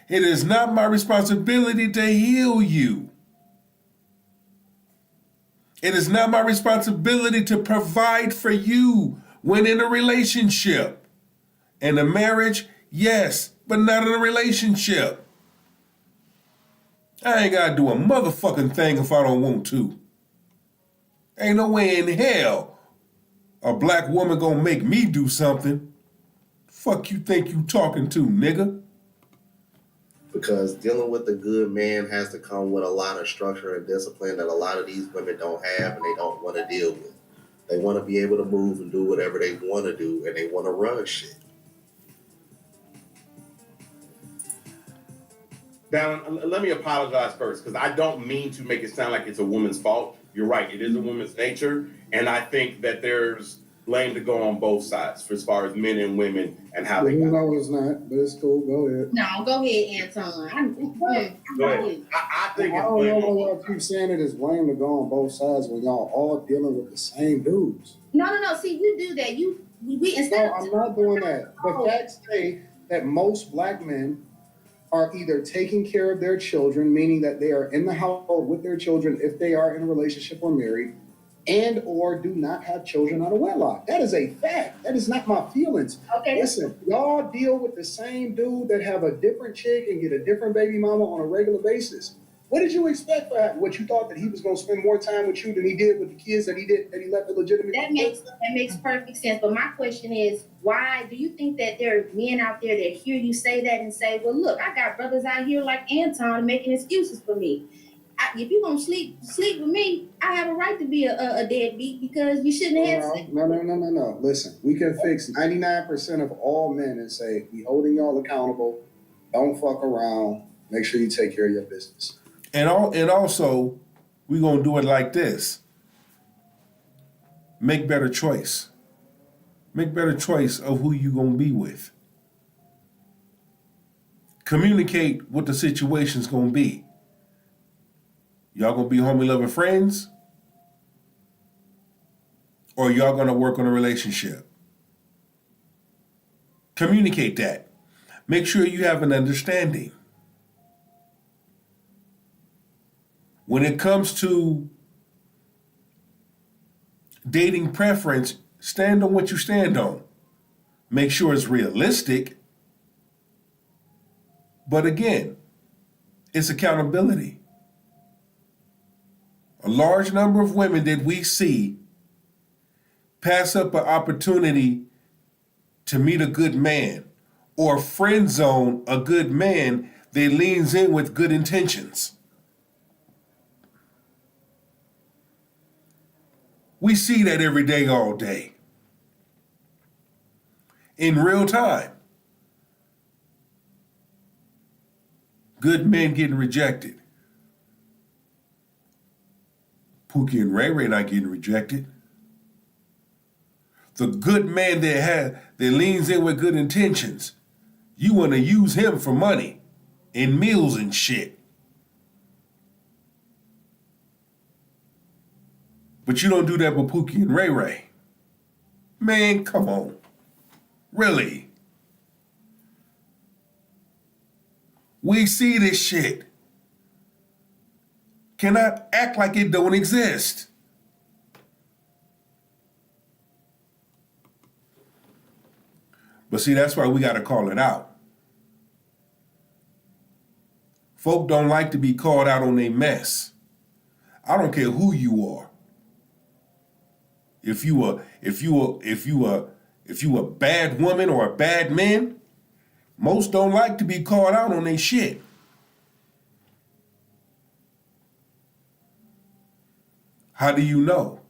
It is not my responsibility to heal you. It is not my responsibility to provide for you when in a relationship. In a marriage, yes, but not in a relationship. I ain't gotta do a motherfucking thing if I don't want to. Ain't no way in hell a black woman gonna make me do something. Fuck you think you talking to, nigga? Because dealing with a good man has to come with a lot of structure and discipline that a lot of these women don't have and they don't want to deal with. They want to be able to move and do whatever they want to do, and they want to run shit. Dallin, let me apologize first, because I don't mean to make it sound like it's a woman's fault. You're right, it is a woman's nature, and I think that there's blame to go on both sides as far as men and women and how they got. No, it's not, but it's cool. Go ahead. No, go ahead, Anton. Go ahead. I think I it's don't blame know on why y'all keep saying it is blame to go on both sides when y'all all dealing with the same dudes. No. See, you do that. We instead No, of I'm not doing that. The facts say that most black men are either taking care of their children, meaning that they are in the household with their children if they are in a relationship or married, and or do not have children out of wedlock. That is a fact. That is not my feelings. Okay. Listen, y'all deal with the same dude that have a different chick and get a different baby mama on a regular basis. What did you expect for that? What you thought that he was going to spend more time with you than he did with the kids that he left illegitimate? That makes perfect sense. But my question is, why do you think that there are men out there that hear you say that and say, well, look, I got brothers out here like Anton making excuses for me. If you're gonna sleep with me, I have a right to be a deadbeat because you shouldn't have sex. No. Listen, we can fix 99% of all men and say, we holding y'all accountable. Don't fuck around. Make sure you take care of your business. And also, we're gonna do it like this. Make better choice. Make better choice of who you gonna be with. Communicate what the situation's gonna be. Y'all gonna be homie loving friends? Or y'all gonna work on a relationship? Communicate that. Make sure you have an understanding. When it comes to dating preference, stand on what you stand on. Make sure it's realistic. But again, it's accountability. A large number of women that we see pass up an opportunity to meet a good man or friend zone a good man that leans in with good intentions. We see that every day, all day. In real time. Good men getting rejected. Pookie and Ray Ray not getting rejected. The good man that leans in with good intentions. You want to use him for money and meals and shit. But you don't do that with Pookie and Ray Ray. Man, come on. Really? We see this shit. Cannot act like it don't exist. But see, that's why we got to call it out. Folk don't like to be called out on their mess. I don't care who you are. If you a bad woman or a bad man, most don't like to be called out on their shit. How do you know?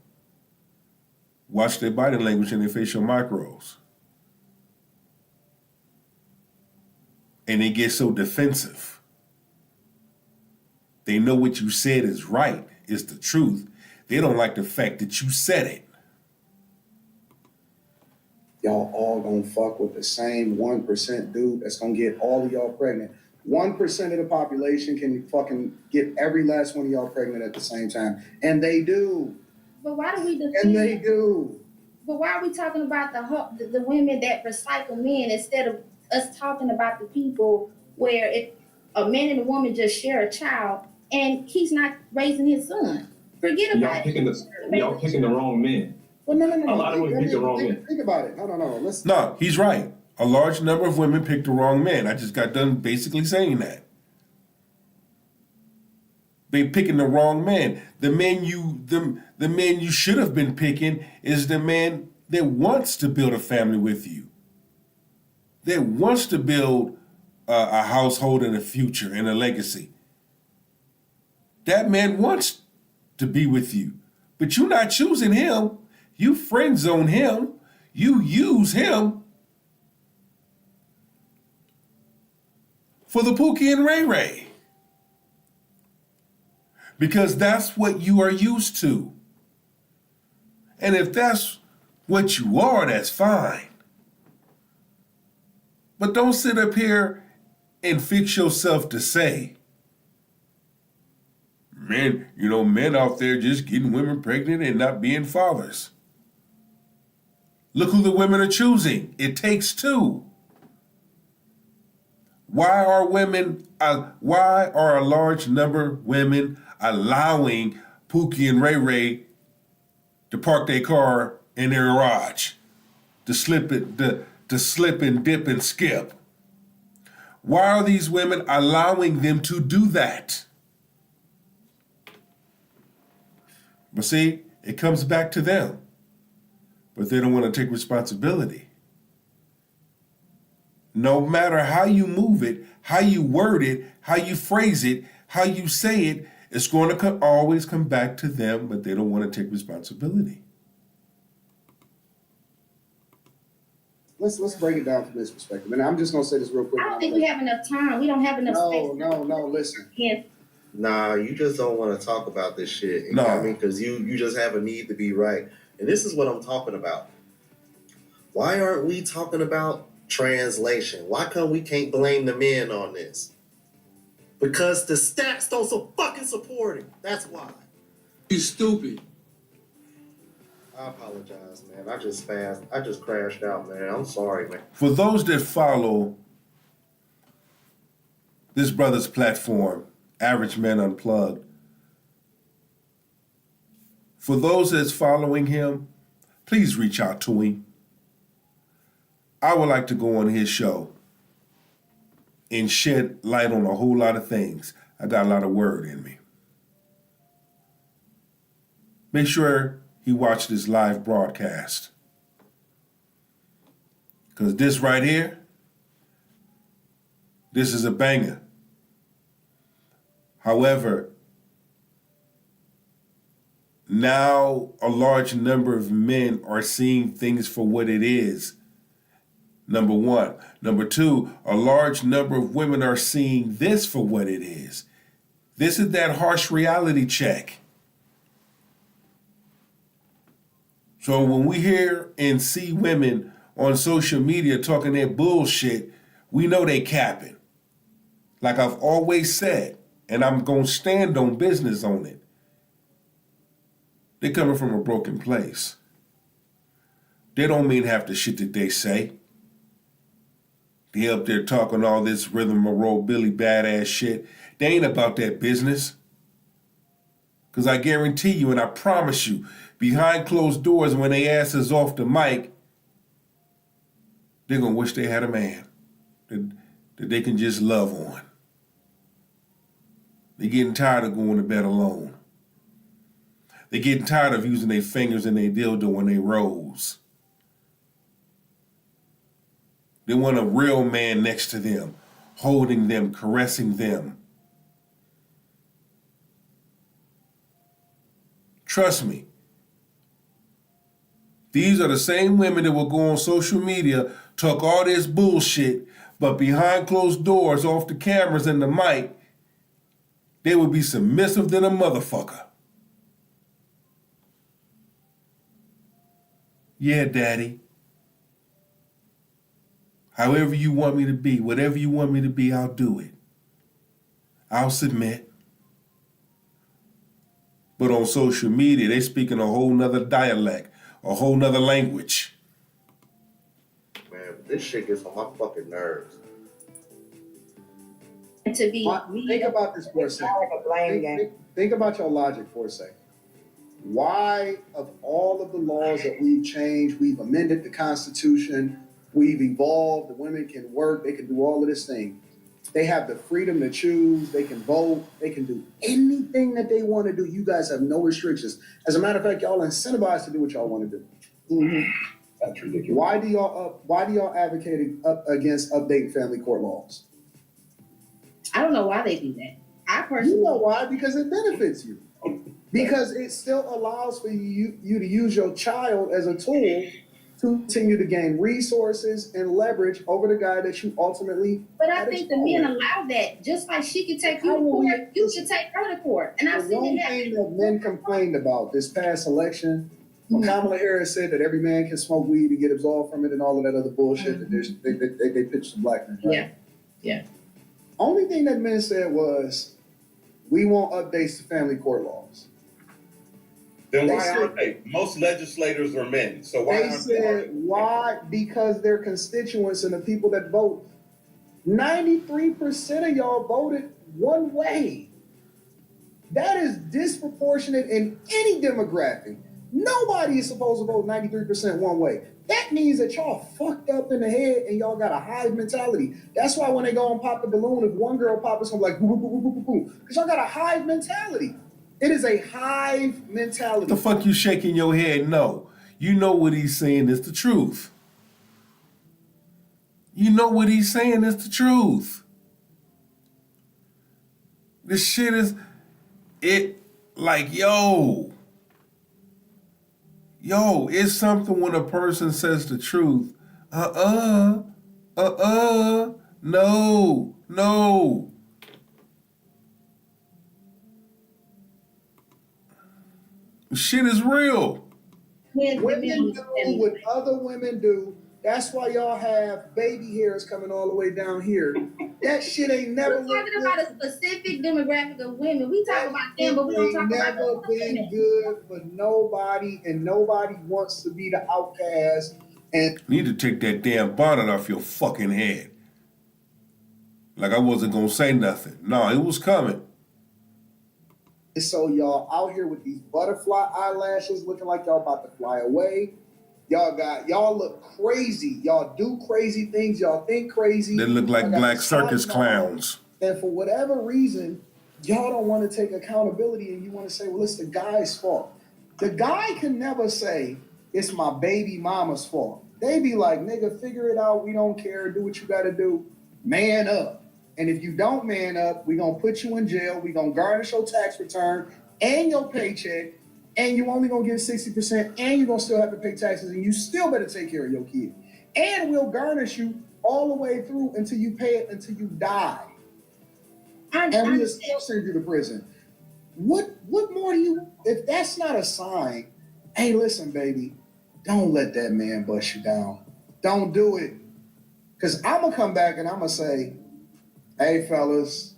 Watch their body language and their facial macros. And they get so defensive. They know what you said is right, is the truth. They don't like the fact that you said it. Y'all all gonna fuck with the same 1% dude that's gonna get all of y'all pregnant. 1% of the population can fucking get every last one of y'all pregnant at the same time. And they do. But why do we defend? And they do. But why are we talking about the women that recycle men instead of us talking about the people where if a man and a woman just share a child and he's not raising his son? Forget about Y'all picking the wrong men. Well, no. A lot of women pick the wrong men. Think about it. No. No, he's right. A large number of women pick the wrong man. I just got done basically saying that. They picking the wrong man. The man you should have been picking is the man that wants to build a family with you. That wants to build a household and a future and a legacy. That man wants to be with you, but you're not choosing him. You friend zone him. You use him for the Pookie and Ray Ray. Because that's what you are used to. And if that's what you are, that's fine. But don't sit up here and fix yourself to say, men out there just getting women pregnant and not being fathers. Look who the women are choosing. It takes two. Why are a large number of women allowing Pookie and Ray Ray to park their car in their garage, to slip and dip and skip? Why are these women allowing them to do that? But see, it comes back to them. But they don't want to take responsibility. No matter how you move it, how you word it, how you phrase it, how you say it, it's going to always come back to them, but they don't want to take responsibility. Let's break it down from this perspective. And I'm just gonna say this real quick. I don't think we have enough time. We don't have enough space. No, listen. Yes. Nah, you just don't want to talk about this shit. You No. know what I mean? Because you just have a need to be right. And this is what I'm talking about. Why aren't we talking about translation? Why come we can't blame the men on this? Because the stats don't so fucking support it. That's why. You stupid. I apologize, man. I just crashed out, man. I'm sorry, man. For those that follow this brother's platform, Average Men Unplugged, for those that's following him, please reach out to him. I would like to go on his show and shed light on a whole lot of things. I got a lot of word in me. Make sure he watched this live broadcast. Because this right here, this is a banger. However, now a large number of men are seeing things for what it is. Number one. Number two, a large number of women are seeing this for what it is. This is that harsh reality check. So when we hear and see women on social media talking their bullshit, we know they capping. Like I've always said, and I'm going to stand on business on it. They're coming from a broken place. They don't mean half the shit that they say. They up there talking all this rhythm and roll Billy badass shit. They ain't about that business. Because I guarantee you and I promise you, behind closed doors when they ass is off the mic, they're going to wish they had a man that they can just love on. They're getting tired of going to bed alone. They're getting tired of using their fingers and their dildo when they rose. They want a real man next to them, holding them, caressing them. Trust me. These are the same women that will go on social media, talk all this bullshit, but behind closed doors, off the cameras and the mic, they would be submissive than a motherfucker. Yeah, daddy. However you want me to be, whatever you want me to be, I'll do it. I'll submit. But on social media, they speaking a whole nother dialect, a whole nother language. Man, this shit gets on my fucking nerves. And to be, Think about this for a second. Think about your logic for a second. Why, of all of the laws that we've changed, we've amended the Constitution, we've evolved, the women can work, they can do all of this thing. They have the freedom to choose, they can vote, they can do anything that they want to do. You guys have no restrictions. As a matter of fact, y'all are incentivized to do what y'all want to do. Mm-hmm. That's ridiculous. Why do y'all advocate against updating family court laws? I don't know why they do that. I personally, You know why? Because it benefits you. Because it still allows for you to use your child as a tool to continue to gain resources and leverage over the guy that you ultimately. but I think the men allow that. Just like she could take you to court, you should take her to court. And I've The seen one it thing happen. that men complained about this past election, when Kamala Harris said that every man can smoke weed and get absolved from it and all of that other bullshit that they pitched to black men. Right? Yeah. Only thing that men said was, we want updates to family court laws. Then They why said- aren't they? Most legislators are men, so why They aren't said, why? Because their constituents and the people that vote, 93% of y'all voted one way. That is disproportionate in any demographic. Nobody is supposed to vote 93% one way. That means that y'all fucked up in the head and y'all got a hive mentality. That's why when they go and pop the balloon, if one girl pops, it's gonna be like, boo, boo, boo, boo, boo, boo. Because y'all got a hive mentality. It is a hive mentality. What the fuck you shaking your head? No. You know what he's saying is the truth. You know what he's saying is the truth. This shit is, it, like, yo, it's something when a person says the truth. No. Shit is real. Women do what other women do That's why y'all have baby hairs coming all the way down here. That shit ain't never We're talking about a specific demographic of women. We talk about them, but we don't talk about never the been women. good for nobody, and nobody wants to be the outcast. And You need to take that damn bonnet off your fucking head. Like I wasn't gonna say nothing. No, it was coming. so y'all out here with these butterfly eyelashes looking like y'all about to fly away. Y'all look crazy. Y'all do crazy things. Y'all think crazy. They look like Y'all got black this circus hot clowns. And for whatever reason, y'all don't want to take accountability and you want to say, well, it's the guy's fault. The guy can never say, it's my baby mama's fault. They be like, nigga, figure it out. We don't care. Do what you got to do. Man up. And if you don't man up, we going to put you in jail. We going to garnish your tax return and your paycheck. And you only going to get 60%. And you're going to still have to pay taxes. And you still better take care of your kid. And we'll garnish you all the way through until you pay it until you die. And we will still send you to prison. What more do you, if that's not a sign, hey, listen, baby, don't let that man bust you down. Don't do it. Because I'm going to come back and I'm going to say, hey, fellas,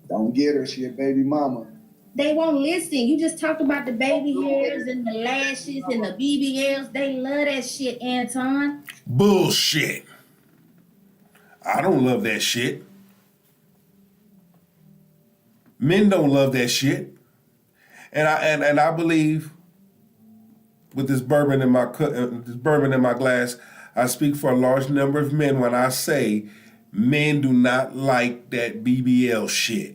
don't get her. She a baby mama. They won't listen. You just talked about the baby hairs and the lashes and the BBLs. They love that shit, Anton. Bullshit. I don't love that shit. Men don't love that shit. And I believe with this bourbon in my glass, I speak for a large number of men when I say men do not like that BBL shit.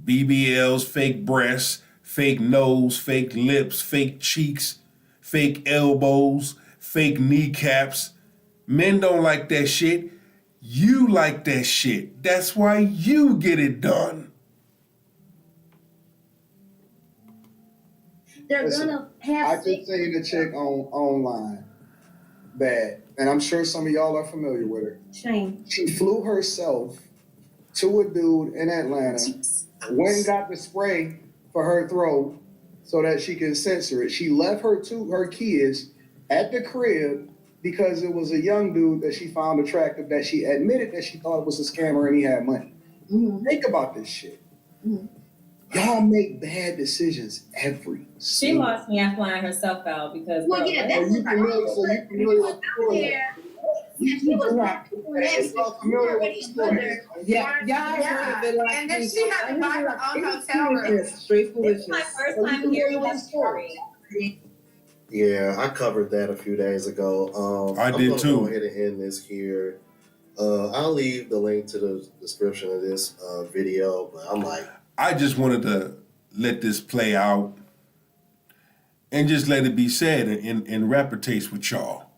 BBLs, fake breasts, fake nose, fake lips, fake cheeks, fake elbows, fake kneecaps. Men don't like that shit. You like that shit. That's why you get it done. They're Listen, gonna have I just seen a chick online, bad, and I'm sure some of y'all are familiar with her. shame. She flew herself to a dude in Atlanta, went and got the spray for her throat so that she can censor it. She left her kids at the crib because it was a young dude that she found attractive that she admitted that she thought was a scammer and he had money. Mm-hmm. Think about this shit. Mm-hmm. Y'all make bad decisions every She single lost me at flying herself out because. Well, yeah, that's you familiar with the story? there. Yeah, she was not doing that because she was already a mother. And then she had to buy her own hotel room. Straight This is my first time hearing this story. Yeah, I covered that a few days ago. I did I'm too. gonna go ahead and end this here. I'll leave the link to the description of this video, but I'm like, I just wanted to let this play out and just let it be said and repetice with y'all.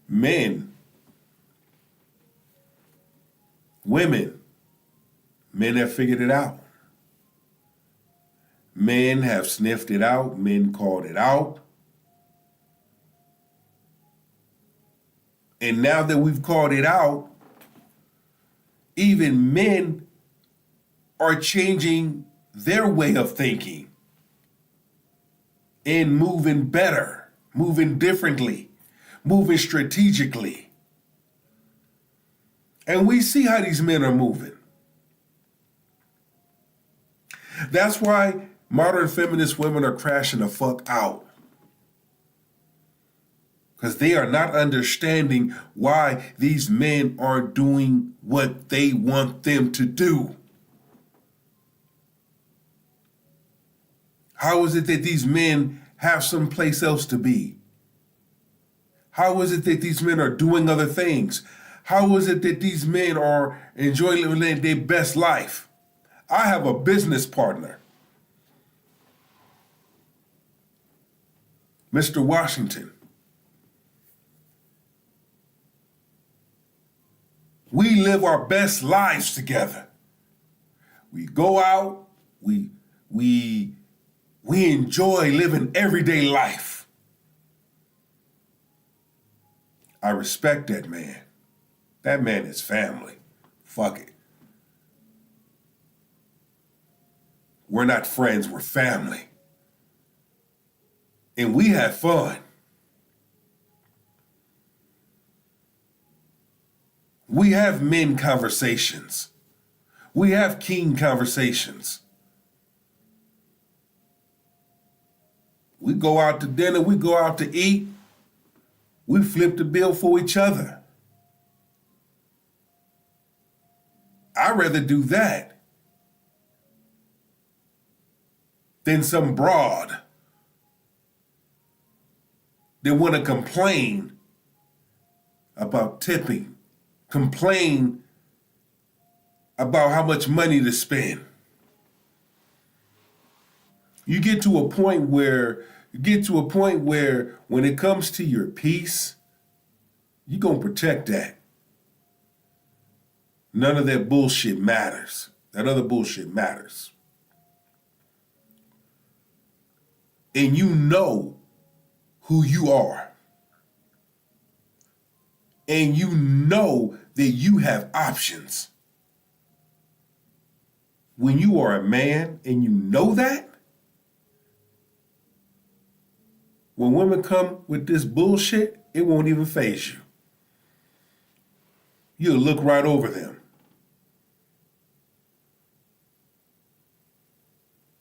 Men, women, men have figured it out. Men have sniffed it out. Men called it out. And now that we've called it out, even men are changing their way of thinking and moving better, moving differently, moving strategically. And we see how these men are moving. That's why modern feminist women are crashing the fuck out. Because they are not understanding why these men are doing what they want them to do. How is it that these men have someplace else to be? How is it that these men are doing other things? How is it that these men are enjoying living their best life? I have a business partner, Mr. Washington. We live our best lives together. We go out, we enjoy living everyday life. I respect that man. That man is family. Fuck it. We're not friends, we're family. and we have fun. We have men conversations. We have king conversations. We go out to dinner, we go out to eat. We flip the bill for each other. I'd rather do that than some broad that want to complain about tipping, complain about how much money to spend. You get to a point where when it comes to your peace, you're going to protect that. None of that bullshit matters. That other bullshit matters. And you know who you are. And you know that you have options. When you are a man and you know that, when women come with this bullshit, it won't even faze you. You'll look right over them.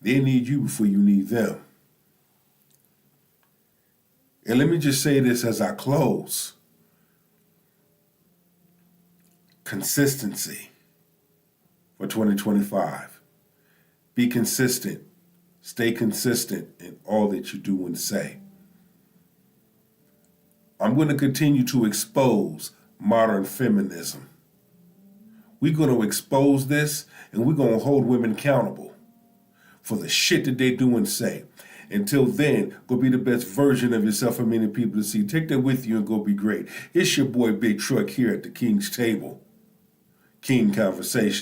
They need you before you need them. And let me just say this as I close. Consistency for 2025. Be consistent. Stay consistent in all that you do and say. I'm going to continue to expose modern feminism. We're going to expose this, and we're going to hold women accountable for the shit that they do and say. Until then, go be the best version of yourself for many people to see. Take that with you and go be great. It's your boy Big Truck here at the King's Table. King Conversation.